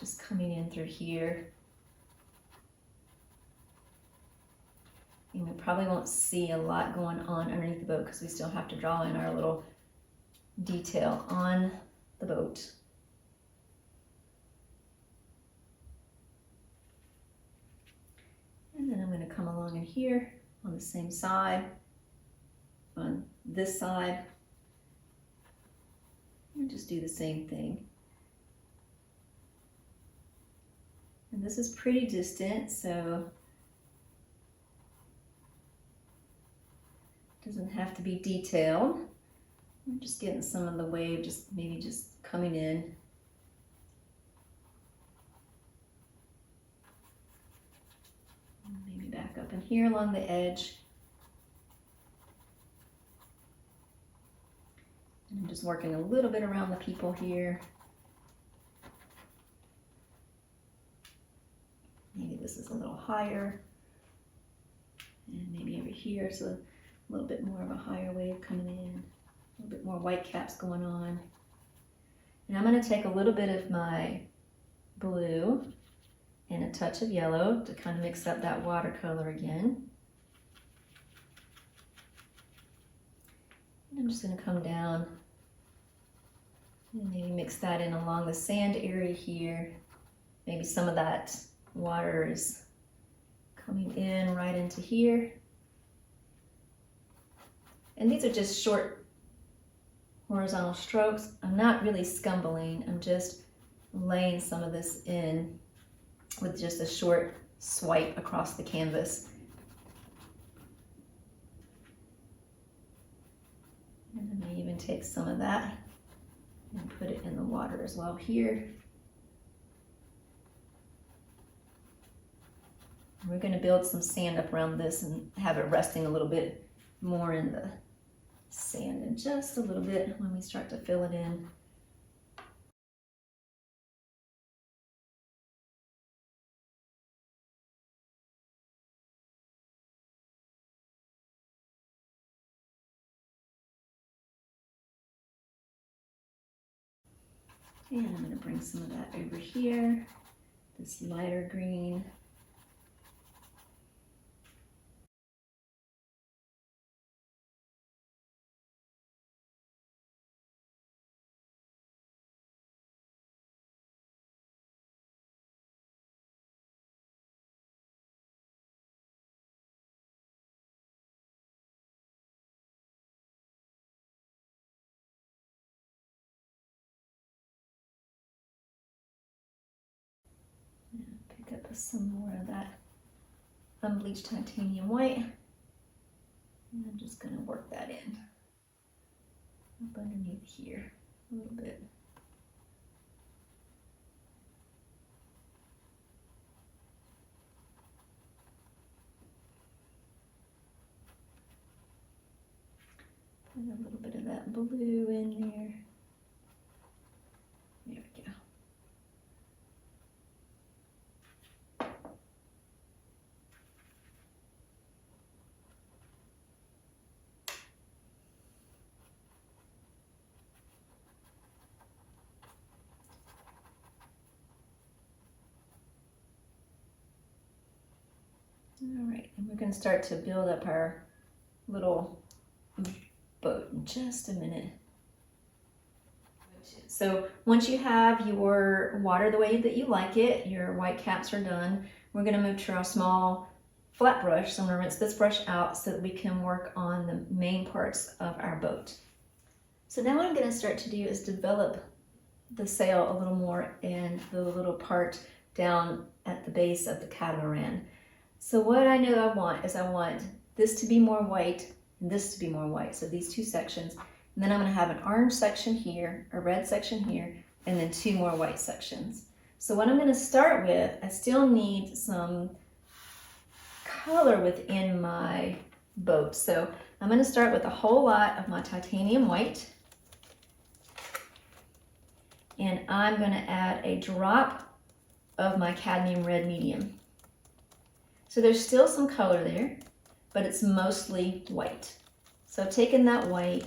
just coming in through here. And we probably won't see a lot going on underneath the boat because we still have to draw in our little detail on the boat. And then I'm going to come along in here on the same side, on this side, and just do the same thing. And this is pretty distant, so it doesn't have to be detailed. I'm just getting some of the wave, maybe just coming in. Maybe back up in here along the edge. And I'm just working a little bit around the people here. Maybe this is a little higher. And maybe over here, so a little bit more of a higher wave coming in. A little bit more white caps going on. And I'm going to take a little bit of my blue and a touch of yellow to kind of mix up that watercolor again. And I'm just going to come down and maybe mix that in along the sand area here. Maybe some of that water is coming in right into here. And these are just short horizontal strokes. I'm not really scumbling, I'm just laying some of this in with just a short swipe across the canvas. And I may even take some of that and put it in the water as well here. We're going to build some sand up around this and have it resting a little bit more in the sand in just a little bit when we start to fill it in. And I'm going to bring some of that over here, this lighter green. Pick up some more of that unbleached titanium white, and I'm just going to work that in up underneath here a little bit. Put a little bit of that blue in there. There we go. All right, and we're going to start to build up our little boat in just a minute. So once you have your water the way that you like it, your white caps are done, we're going to move to our small flat brush. So I'm going to rinse this brush out so that we can work on the main parts of our boat. So now what I'm going to start to do is develop the sail a little more and the little part down at the base of the catamaran. So what I know I want is I want this to be more white and this to be more white. So these two sections. And then I'm going to have an orange section here, a red section here, and then two more white sections. So what I'm going to start with, I still need some color within my boat. So I'm going to start with a whole lot of my titanium white. And I'm going to add a drop of my cadmium red medium. So there's still some color there, but it's mostly white. So I've taken that white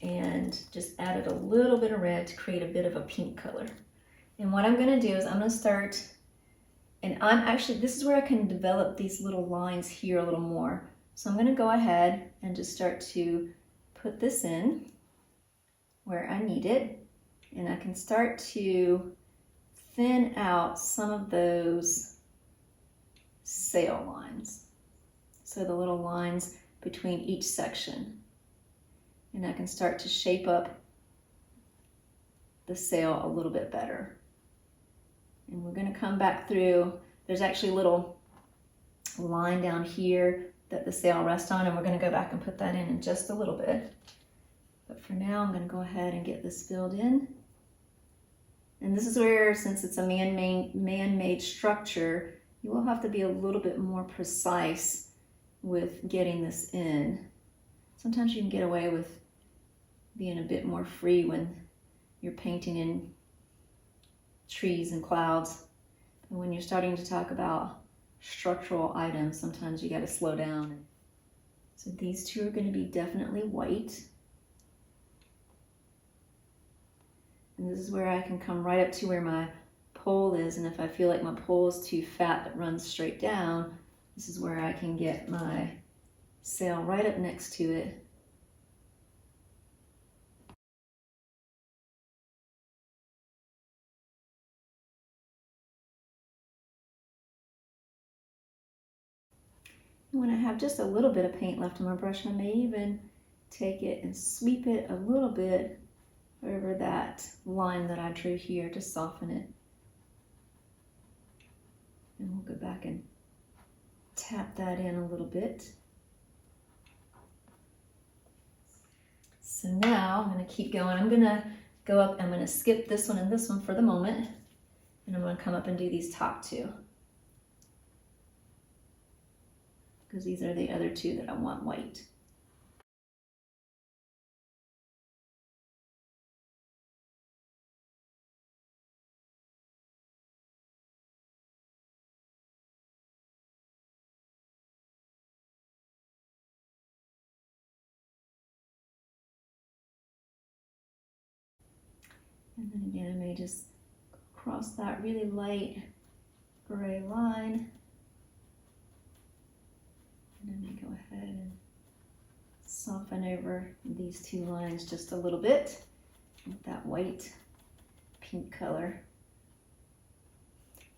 and just added a little bit of red to create a bit of a pink color. And what I'm going to do is I'm going to start, and this is where I can develop these little lines here a little more. So I'm going to go ahead and just start to put this in where I need it, and I can start to thin out some of those sail lines. So the little lines between each section. And I can start to shape up the sail a little bit better. And we're going to come back through. There's actually a little line down here that the sail rests on, and we're going to go back and put that in just a little bit. But for now, I'm going to go ahead and get this filled in. And this is where, since it's a man-made structure, you will have to be a little bit more precise with getting this in. Sometimes you can get away with being a bit more free when you're painting in trees and clouds. But when you're starting to talk about structural items, sometimes you got to slow down. So these two are going to be definitely white. And this is where I can come right up to where my pole is, and if I feel like my pole is too fat that runs straight down, this is where I can get my sail right up next to it. And when I have just a little bit of paint left on my brush, I may even take it and sweep it a little bit over that line that I drew here to soften it. And we'll go back and tap that in a little bit. So now I'm going to keep going. I'm going to go up, I'm going to skip this one and this one for the moment, and I'm going to come up and do these top two, because these are the other two that I want white. And then again, I may just cross that really light gray line. And then I go ahead and soften over these two lines just a little bit with that white pink color.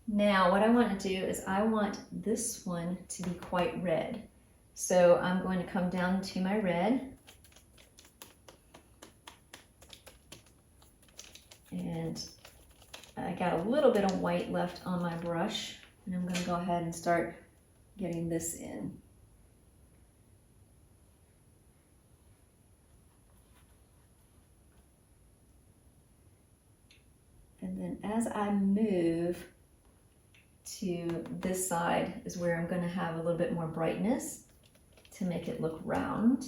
Now what I want to do is I want this one to be quite red. So I'm going to come down to my red. And I got a little bit of white left on my brush, and I'm going to go ahead and start getting this in. And then as I move to this side is where I'm going to have a little bit more brightness to make it look round.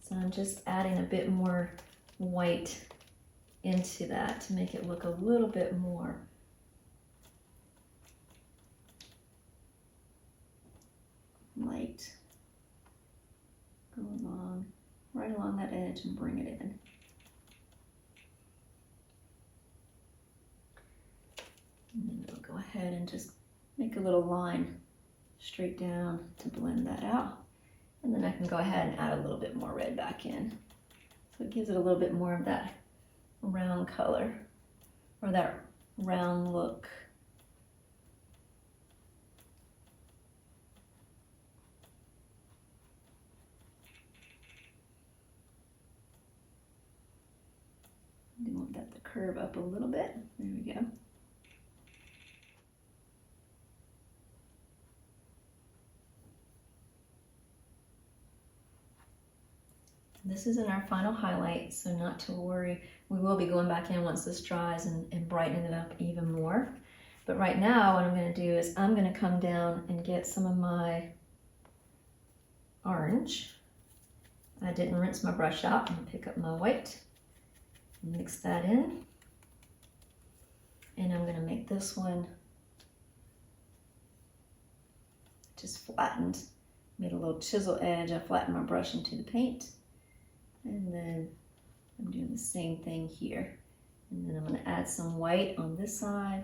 So I'm just adding a bit more white into that to make it look a little bit more light. Go along, right along that edge and bring it in. And then we'll go ahead and just make a little line straight down to blend that out. And then I can go ahead and add a little bit more red back in. So it gives it a little bit more of that round color, or that round look. I want that to curve up a little bit. There we go. This isn't our final highlight, so not to worry. We will be going back in once this dries and brightening it up even more. But right now what I'm going to do is I'm going to come down and get some of my orange. I didn't rinse my brush out. I'm going to pick up my white, mix that in, and I'm going to make this one just flattened. Made a little chisel edge. I flattened my brush into the paint. And then I'm doing the same thing here. And then I'm going to add some white on this side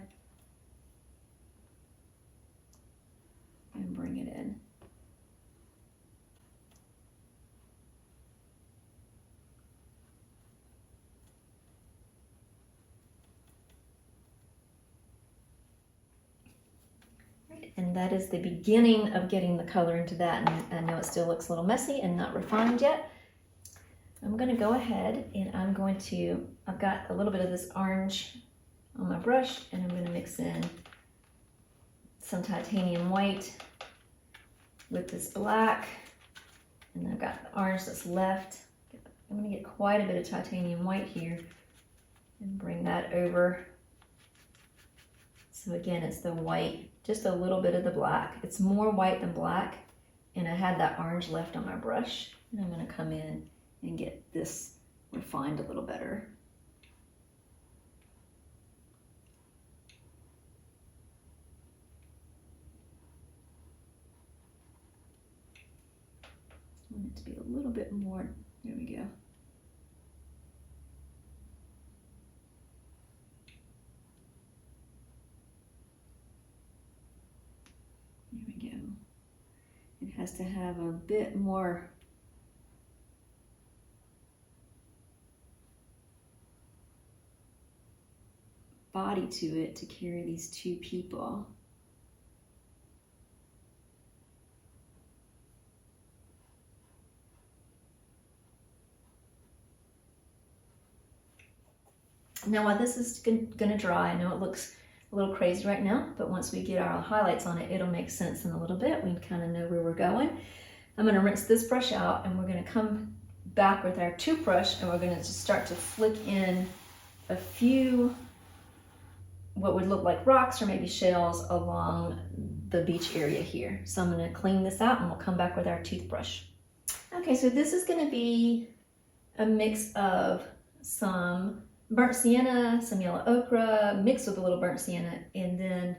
and bring it in. And that is the beginning of getting the color into that. And I know it still looks a little messy and not refined yet. I'm gonna go ahead and I've got a little bit of this orange on my brush, and I'm gonna mix in some titanium white with this black. And I've got the orange that's left. I'm gonna get quite a bit of titanium white here and bring that over. So again, it's the white, just a little bit of the black. It's more white than black, and I had that orange left on my brush. And I'm gonna come in and get this refined a little better. I want it to be a little bit more, there we go. There we go. It has to have a bit more body to it to carry these two people. Now while this is gonna dry, I know it looks a little crazy right now, but once we get our highlights on it, it'll make sense in a little bit. We kind of know where we're going. I'm gonna rinse this brush out, and we're gonna come back with our toothbrush, and we're gonna just start to flick in a few what would look like rocks or maybe shells along the beach area here. So I'm gonna clean this out, and we'll come back with our toothbrush. Okay, so this is gonna be a mix of some burnt sienna, some yellow ochre, mixed with a little burnt sienna, and then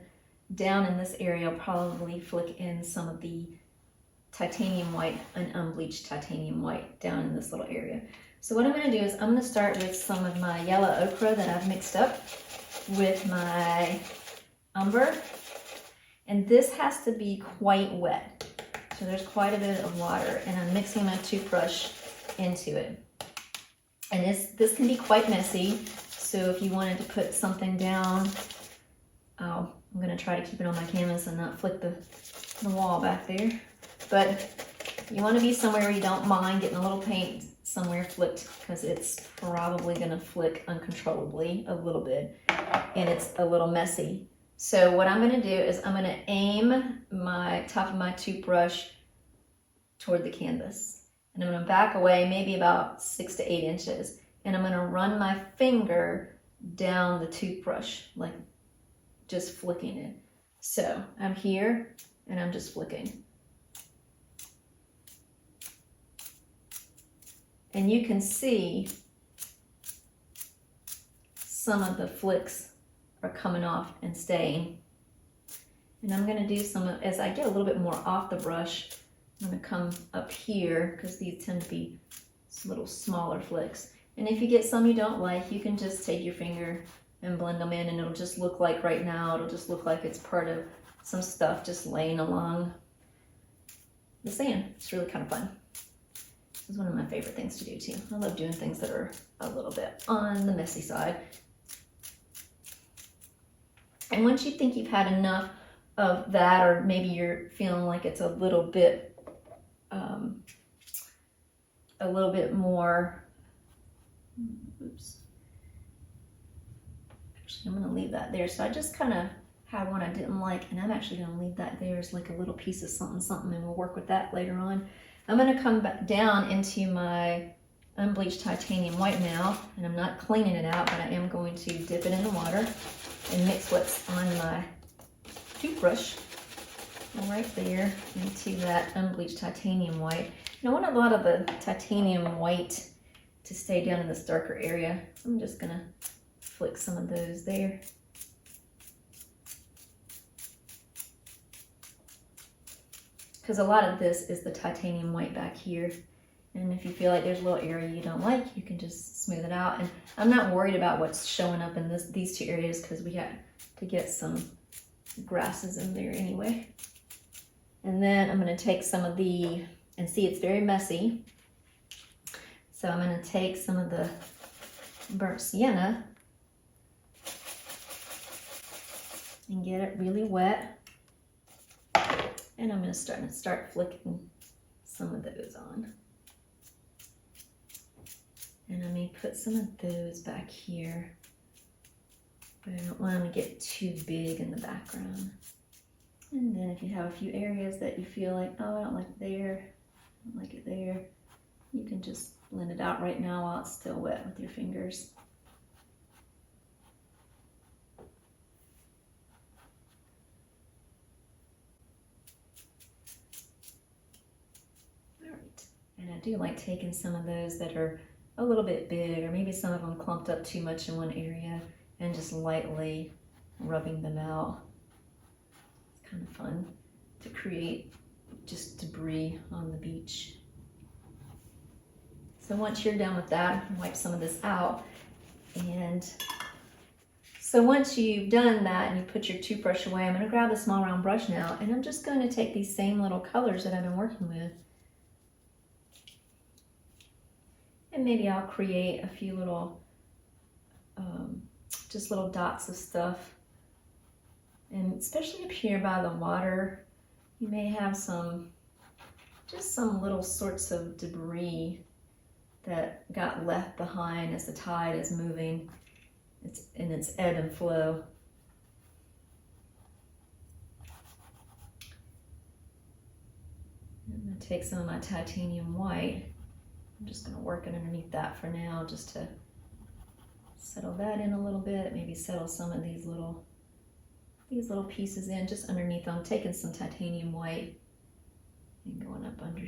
down in this area, I'll probably flick in some of the titanium white, an unbleached titanium white down in this little area. So what I'm gonna do is I'm gonna start with some of my yellow ochre that I've mixed up with my umber, and this has to be quite wet. So there's quite a bit of water, and I'm mixing my toothbrush into it. And this can be quite messy, so if you wanted to put something down, I'm gonna try to keep it on my canvas and not flick the wall back there. But you wanna be somewhere where you don't mind getting a little paint somewhere flicked, because it's probably gonna flick uncontrollably a little bit, and it's a little messy. So what I'm gonna do is I'm gonna aim my top of my toothbrush toward the canvas. And I'm gonna back away maybe about 6 to 8 inches. And I'm gonna run my finger down the toothbrush, like just flicking it. So I'm here and I'm just flicking. And you can see some of the flicks are coming off and staying. And I'm gonna do some, as I get a little bit more off the brush, I'm gonna come up here, because these tend to be little smaller flicks. And if you get some you don't like, you can just take your finger and blend them in, and it'll just look like, right now, it'll just look like it's part of some stuff just laying along the sand. It's really kind of fun. This is one of my favorite things to do too. I love doing things that are a little bit on the messy side. And once you think you've had enough of that, or maybe you're feeling like it's a little bit more, oops. Actually, I'm gonna leave that there. So I just kind of had one I didn't like, and I'm actually gonna leave that there as like a little piece of something, something, and we'll work with that later on. I'm gonna come back down into my unbleached titanium white now, and I'm not cleaning it out, but I am going to dip it in the water and mix what's on my toothbrush right there into that unbleached titanium white. And I want a lot of the titanium white to stay down in this darker area. I'm just gonna flick some of those there. Because a lot of this is the titanium white back here. And if you feel like there's a little area you don't like, you can just smooth it out. And I'm not worried about what's showing up in these two areas, because we got to get some grasses in there anyway. And then I'm going to take some of the, and see, it's very messy, so I'm going to take some of the burnt sienna and get it really wet. And I'm going to start flicking some of those on. And I may put some of those back here, but I don't want them to get too big in the background. And then if you have a few areas that you feel like, oh, I don't like it there, I don't like it there, you can just blend it out right now while it's still wet with your fingers. All right. And I do like taking some of those that are a little bit big, or maybe some of them clumped up too much in one area, and just lightly rubbing them out. It's kind of fun to create just debris on the beach. So once you're done with that, wipe some of this out. And so once you've done that and you put your toothbrush away, I'm going to grab the small round brush now, and I'm just going to take these same little colors that I've been working with. And maybe I'll create a few little, just little dots of stuff. And especially up here by the water, you may have just some little sorts of debris that got left behind as the tide is moving. It's in its ebb and flow. I'm going to take some of my titanium white. I'm just going to work it underneath that for now, just to settle that in a little bit. Maybe settle some of these little pieces in just underneath. I'm taking some titanium white and going up under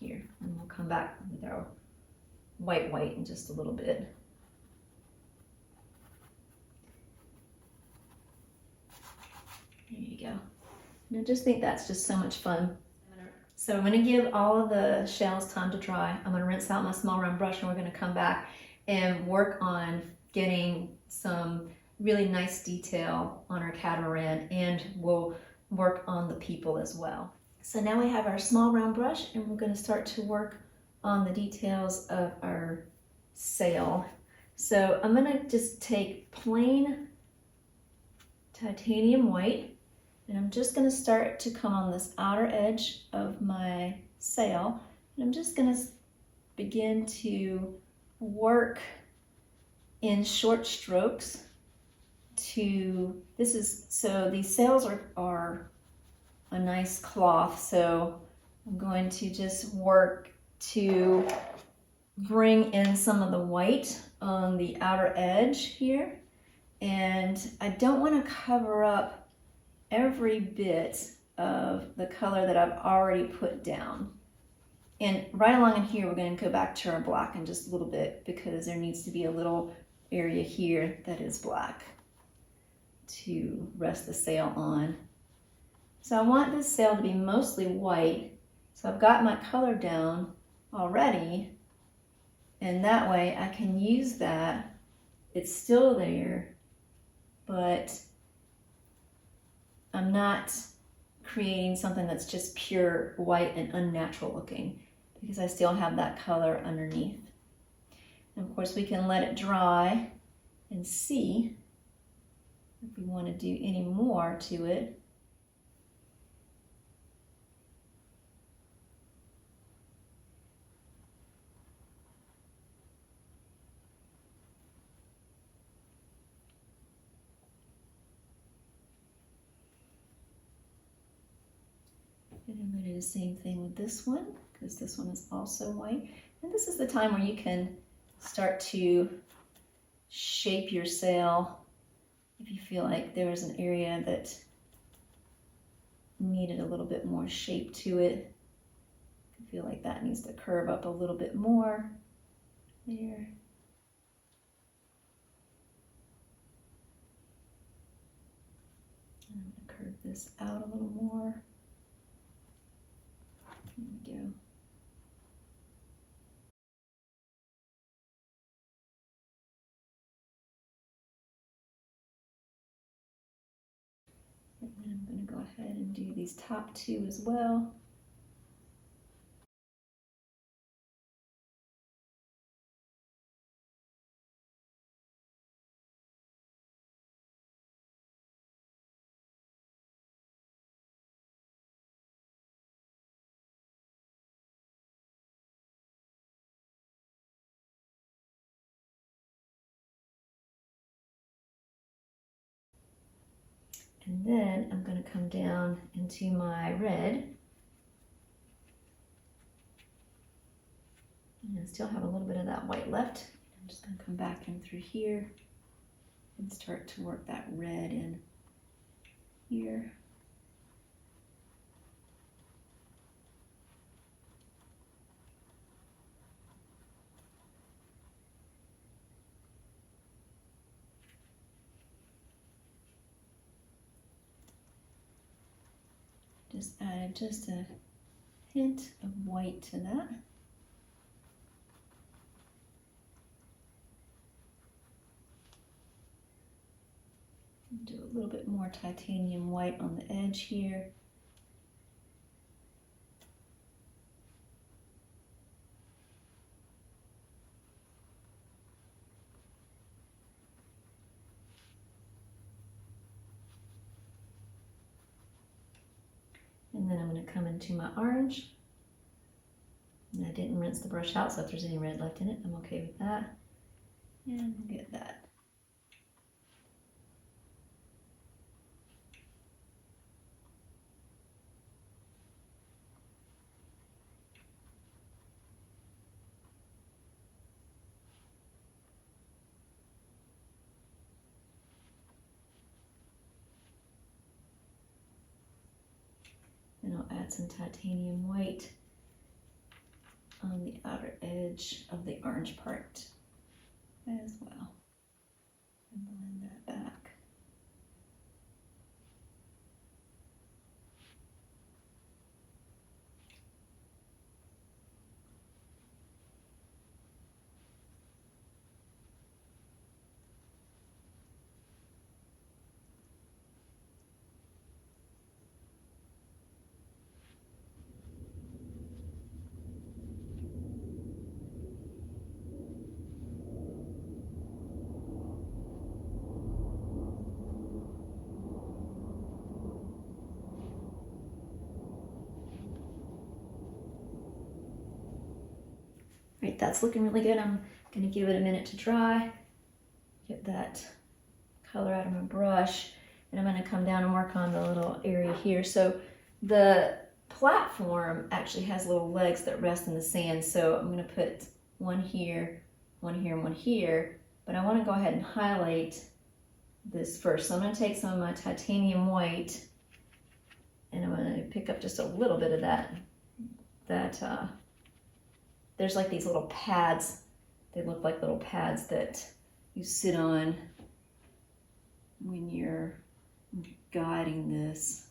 here, and we'll come back with our white in just a little bit. There you go. And I just think that's just so much fun. So I'm going to give all of the shells time to dry. I'm going to rinse out my small round brush, and we're going to come back and work on getting some really nice detail on our catamaran, and we'll work on the people as well. So now we have our small round brush, and we're going to start to work on the details of our sail. So I'm going to just take plain titanium white, and I'm just going to start to come on this outer edge of my sail, and I'm just going to begin to work in short strokes so these sails are a nice cloth, so I'm going to just work to bring in some of the white on the outer edge here, and I don't want to cover up every bit of the color that I've already put down. And right along in here, we're going to go back to our black in just a little bit, because there needs to be a little area here that is black to rest the sail on. So I want this sail to be mostly white, so I've got my color down already, and that way I can use that. It's still there, but I'm not creating something that's just pure white and unnatural looking, because I still have that color underneath. And of course we can let it dry and see if we want to do any more to it. And I'm going to do the same thing with this one, because this one is also white. And this is the time where you can start to shape your sail if you feel like there was an area that needed a little bit more shape to it. I feel like that needs to curve up a little bit more there. I'm going to curve this out a little more. There we go. And then I'm going to go ahead and do these top two as well. And then I'm going to come down into my red. And I still have a little bit of that white left. I'm just going to come back in through here and start to work that red in here. Just added just a hint of white to that. Do a little bit more titanium white on the edge here. And then I'm going to come into my orange. And I didn't rinse the brush out, so if there's any red left in it, I'm okay with that. And get that. And I'll add some titanium white on the outer edge of the orange part as well. And blend that back. Right, that's looking really good. I'm going to give it a minute to dry, get that color out of my brush, and I'm going to come down and work on the little area here. So the platform actually has little legs that rest in the sand, so I'm going to put one here, one here, and one here, but I want to go ahead and highlight this first. So I'm going to take some of my titanium white, and I'm going to pick up just a little bit of that there's like these little pads. They look like little pads that you sit on when you're guiding this.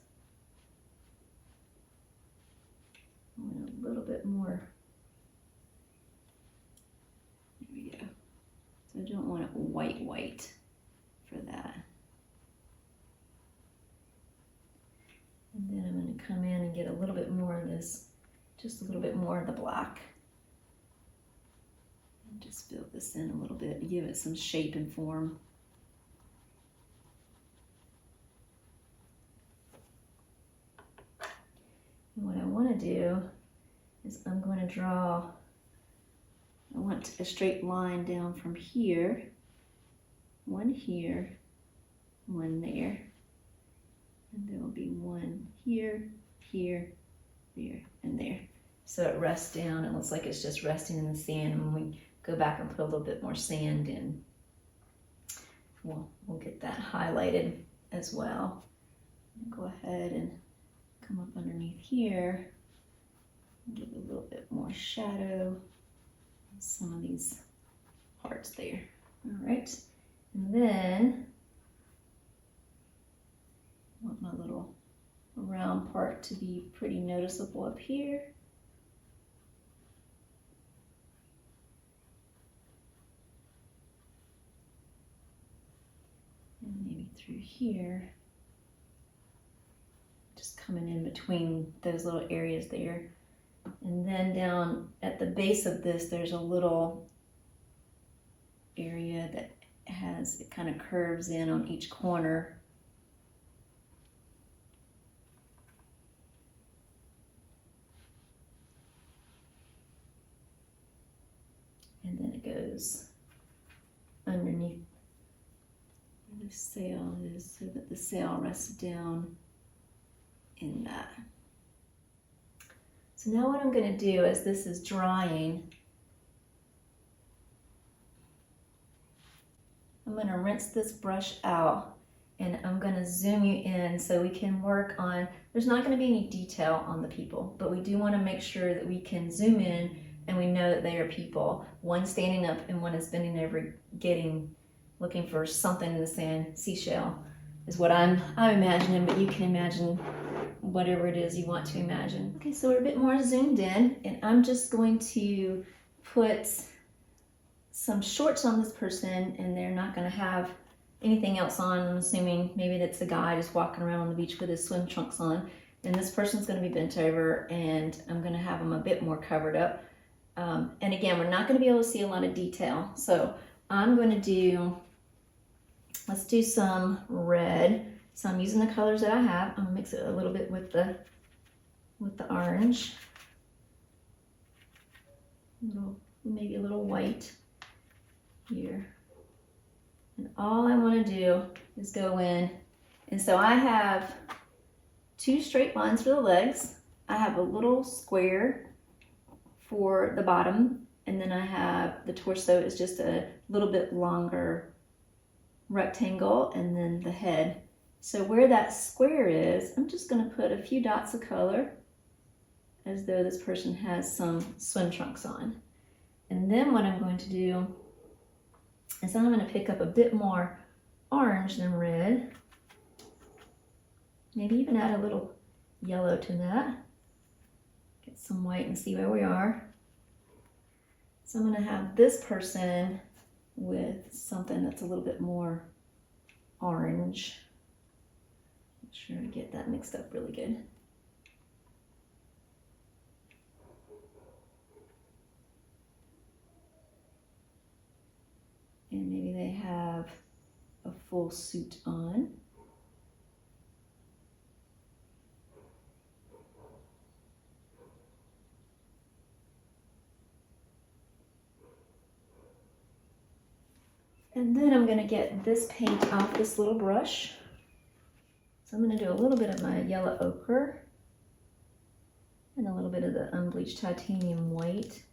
I want a little bit more. There we go. So I don't want it white for that. And then I'm going to come in and get a little bit more of this, just a little bit more of the black. Just fill this in a little bit, give it some shape and form. And what I want to do is I'm going to draw, I want a straight line down from here, one there, and there will be one here, here, there, and there. So it rests down, it looks like it's just resting in the sand. And when we go back and put a little bit more sand in, we'll get that highlighted as well. Go ahead and come up underneath here and give a little bit more shadow on some of these parts there. All right, and then I want my little round part to be pretty noticeable up here. And maybe through here, just coming in between those little areas there. And then down at the base of this, there's a little area that has, it kind of curves in on each corner. And then it goes underneath the sail is so that the sail rests down in that. So now what I'm going to do as this is drying, I'm going to rinse this brush out and I'm going to zoom you in so we can work on, there's not going to be any detail on the people, but we do want to make sure that we can zoom in and we know that they are people. One standing up and one is bending over, looking for something in the sand. Seashell is what I'm imagining, but you can imagine whatever it is you want to imagine. Okay, so we're a bit more zoomed in, and I'm just going to put some shorts on this person, and they're not going to have anything else on. I'm assuming maybe that's a guy just walking around on the beach with his swim trunks on, and this person's going to be bent over, and I'm going to have them a bit more covered up. And again, we're not going to be able to see a lot of detail, so I'm going to do, let's do some red. So I'm using the colors that I have. I'm gonna mix it a little bit with the orange. Maybe a little white here. And all I want to do is go in. And so I have 2 straight lines for the legs. I have a little square for the bottom. And then I have the torso is just a little bit longer rectangle, and then the head. So where that square is, I'm just going to put a few dots of color as though this person has some swim trunks on. And then what I'm going to do is I'm going to pick up a bit more orange than red. Maybe even add a little yellow to that. Get some white and see where we are. So I'm going to have this person with something that's a little bit more orange. Make sure I get that mixed up really good. And maybe they have a full suit on. And then I'm going to get this paint off this little brush. So I'm going to do a little bit of my yellow ochre and a little bit of the unbleached titanium white.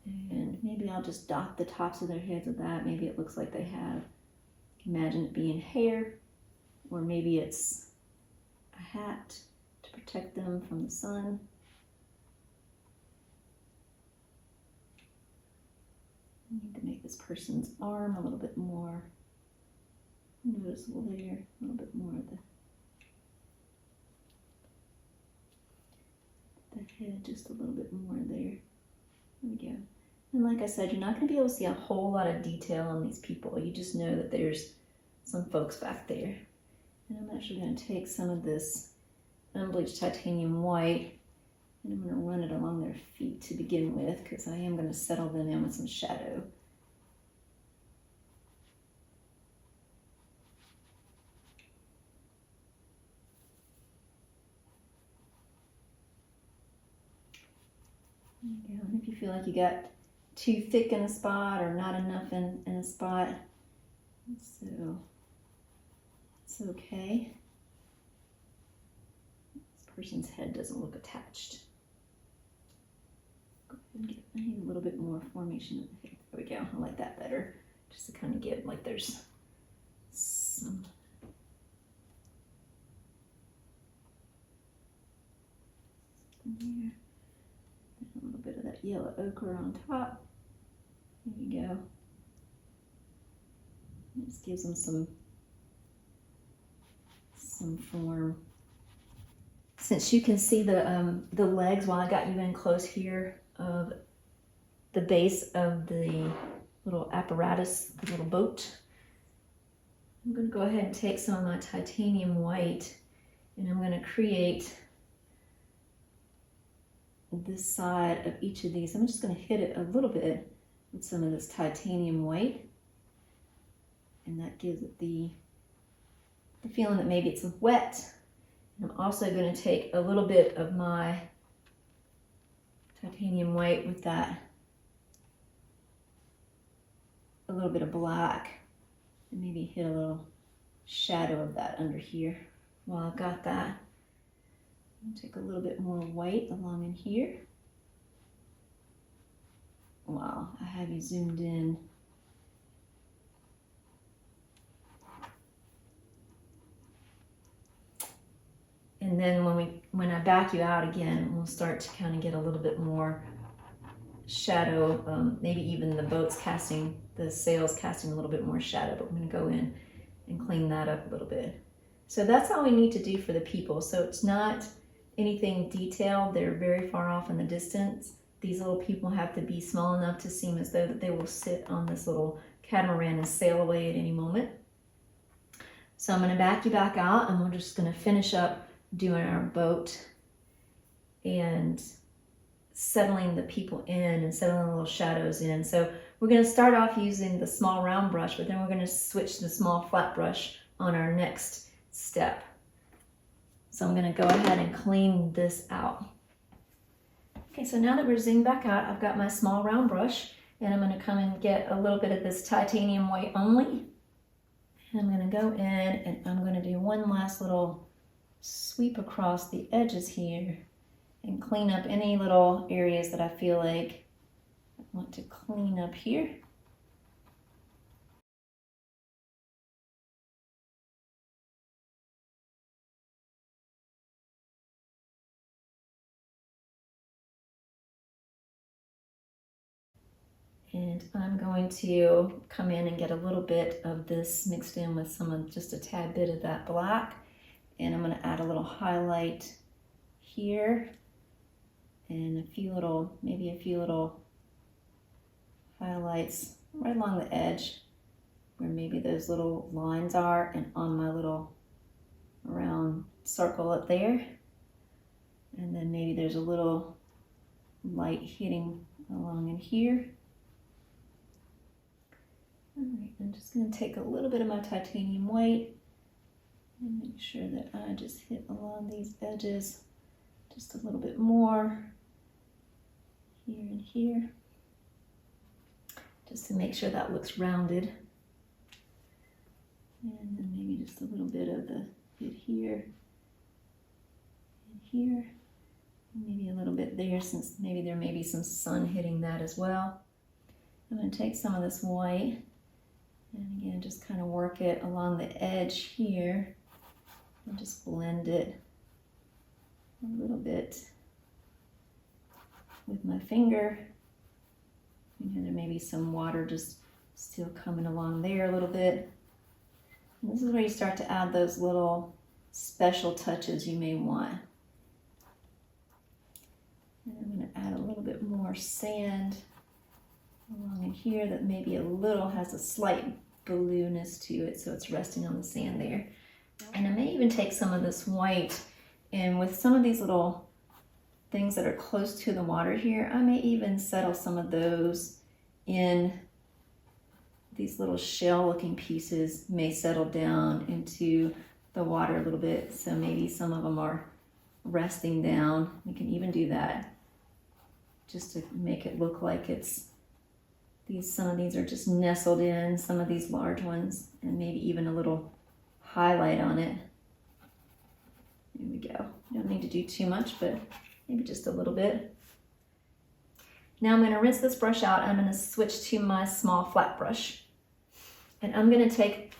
And maybe I'll just dot the tops of their heads with that. Maybe it looks like they have, imagine it being hair, or maybe it's a hat to protect them from the sun. I need to make this person's arm a little bit more noticeable there, a little bit more of the head, just a little bit more there. There we go. And like I said, you're not going to be able to see a whole lot of detail on these people. You just know that there's some folks back there. And I'm actually going to take some of this unbleached titanium white and I'm going to run it along their feet to begin with, because I am going to settle them in with some shadow. There you go. And if you feel like you got too thick in a spot or not enough in a spot, so it's okay. This person's head doesn't look attached. I need a little bit more formation of the hair. There we go. I like that better. Just to kind of get like there's some. There. A little bit of that yellow ochre on top. There you go. Just gives them some form. Since you can see the legs while I got you in close here of the base of the little apparatus, the little boat, I'm going to go ahead and take some of my titanium white and I'm going to create this side of each of these. I'm just going to hit it a little bit with some of this titanium white, and that gives it the feeling that maybe it's wet. And I'm also going to take a little bit of my titanium white with that, a little bit of black, And maybe hit a little shadow of that under here. While I've got that, I'll take a little bit more white along in here. Wow, I have you zoomed in. And then when I back you out again, we'll start to kind of get a little bit more shadow, maybe even the boats casting, the sails casting a little bit more shadow, but we're going to go in and clean that up a little bit. So that's all we need to do for the people. So it's not anything detailed. They're very far off in the distance. These little people have to be small enough to seem as though that they will sit on this little catamaran and sail away at any moment. So I'm going to back you back out, and we're just going to finish up doing our boat and settling the people in and settling the little shadows in. So we're going to start off using the small round brush, but then we're going to switch to the small flat brush on our next step. So I'm going to go ahead and clean this out. Okay, so now that we're zoomed back out, I've got my small round brush, and I'm going to come and get a little bit of this titanium white only. And I'm going to go in and I'm going to do one last little sweep across the edges here and clean up any little areas that I feel like I want to clean up here. And I'm going to come in and get a little bit of this mixed in with some of just a tad bit of that black. And I'm going to add a little highlight here and maybe a few little highlights right along the edge where maybe those little lines are, and on my little round circle up there. And then maybe there's a little light hitting along in here. All right, I'm just going to take a little bit of my titanium white and make sure that I just hit along these edges just a little bit more here and here, just to make sure that looks rounded. And then maybe just a little bit of the hit here and here, and maybe a little bit there, since maybe there may be some sun hitting that as well. I'm going to take some of this white and again just kind of work it along the edge here and just blend it a little bit with my finger. And there may be some water just still coming along there a little bit. And this is where you start to add those little special touches you may want. And I'm going to add a little bit more sand along in here that maybe a little has a slight blueness to it, so it's resting on the sand there. And I may even take some of this white, and with some of these little things that are close to the water here, I may even settle some of those in. These little shell looking pieces may settle down into the water a little bit, so maybe some of them are resting down. You can even do that just to make it look like it's some of these are just nestled in, some of these large ones, and maybe even a little highlight on it. There we go. You don't need to do too much, but maybe just a little bit. Now I'm going to rinse this brush out. I'm going to switch to my small flat brush, and I'm going to take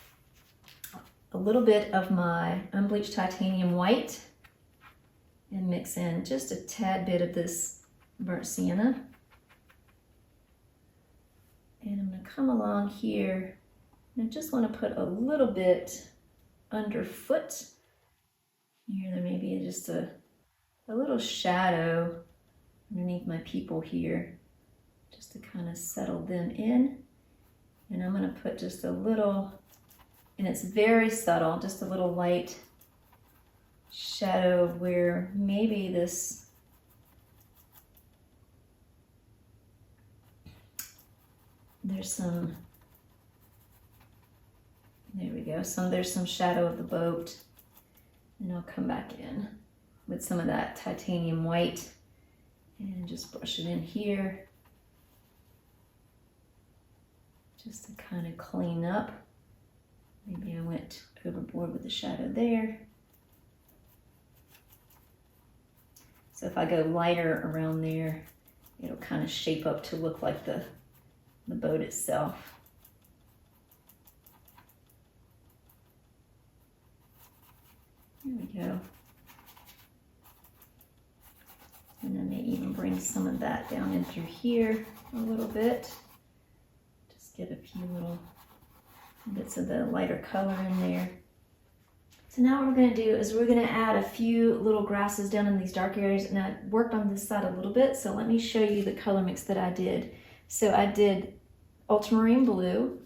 a little bit of my unbleached titanium white and mix in just a tad bit of this burnt sienna. And I'm going to come along here, and I just want to put a little bit underfoot. Here there may be just a little shadow underneath my people here, just to kind of settle them in. And I'm going to put just a little, and it's very subtle, just a little light shadow where maybe this there's some, there we go, there's some shadow of the boat. And I'll come back in with some of that titanium white and just brush it in here just to kind of clean up Maybe I went overboard with the shadow there. So if I go lighter around there, it'll kind of shape up to look like the boat itself. There we go. And I may even bring some of that down in through here a little bit. Just get a few little bits of the lighter color in there. So now what we're going to do is we're going to add a few little grasses down in these dark areas, and I worked on this side a little bit, so let me show you the color mix that I did. So I did ultramarine blue,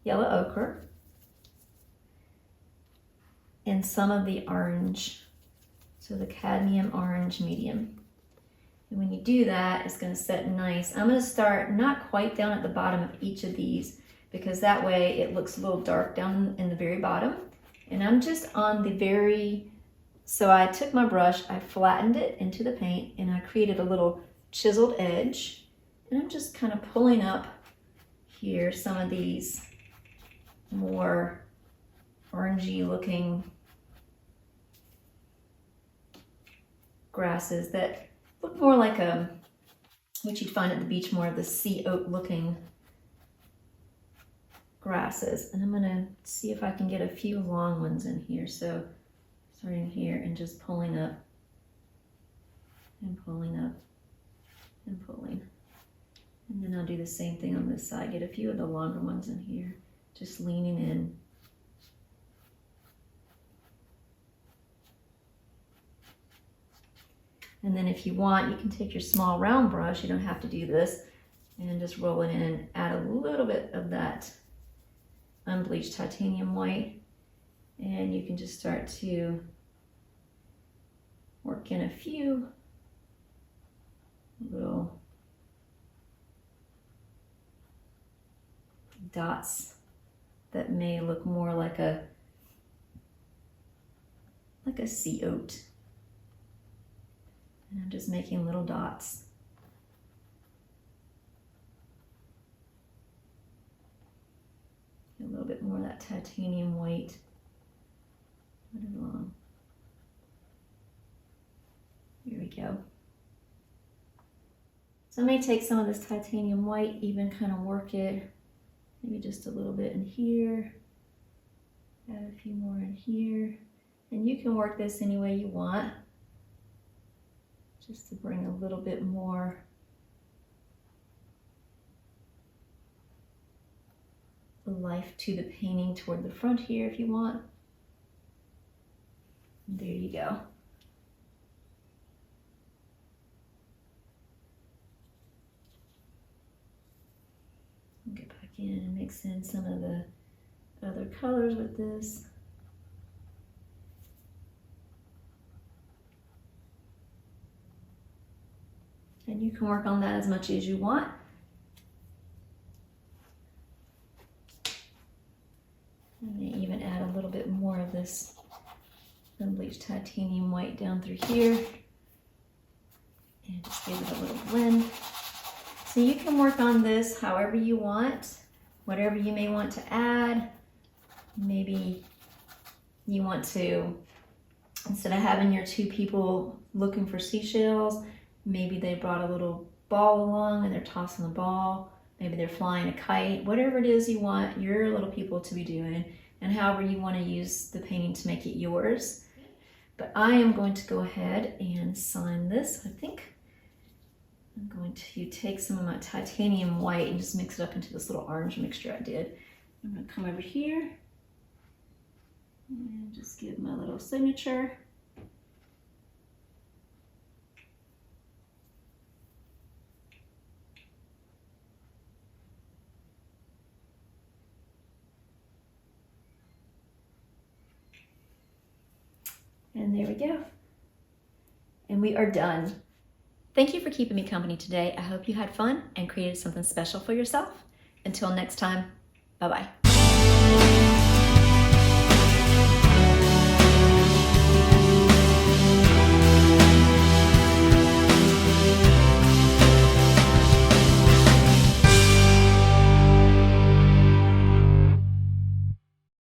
yellow ochre, and some of the orange, so the cadmium orange medium. And when you do that, it's going to set nice. I'm going to start not quite down at the bottom of each of these, because that way it looks a little dark down in the very bottom. And I'm just on the very, so I took my brush, I flattened it into the paint, and I created a little chiseled edge. And I'm just kind of pulling up here some of these more orangey looking grasses that look more like what you'd find at the beach, more of the sea oat looking grasses. And I'm gonna see if I can get a few long ones in here. So starting here and just pulling up and pulling up and pulling. And then I'll do the same thing on this side. Get a few of the longer ones in here, just leaning in. And then if you want, you can take your small round brush, you don't have to do this, and just roll it in and add a little bit of that unbleached titanium white, and you can just start to work in a few little dots that may look more like a sea oat. And I'm just making little dots. A little bit more of that titanium white. Put it along. Here we go. So I may take some of this titanium white, even kind of work it, maybe just a little bit in here. Add a few more in here. And you can work this any way you want, just to bring a little bit more life to the painting toward the front here if you want. There you go. Get back in and mix in some of the other colors with this. And you can work on that as much as you want. I may even add a little bit more of this unbleached titanium white down through here. And just give it a little blend. So you can work on this however you want, whatever you may want to add. Maybe you want to, instead of having your two people looking for seashells, maybe they brought a little ball along and they're tossing the ball. Maybe they're flying a kite. Whatever it is you want your little people to be doing, and however you want to use the painting to make it yours. But I am going to go ahead and sign this. I think I'm going to take some of my titanium white and just mix it up into this little orange mixture I did. I'm going to come over here and just give my little signature. And there we go. And we are done. Thank you for keeping me company today. I hope you had fun and created something special for yourself. Until next time, bye-bye.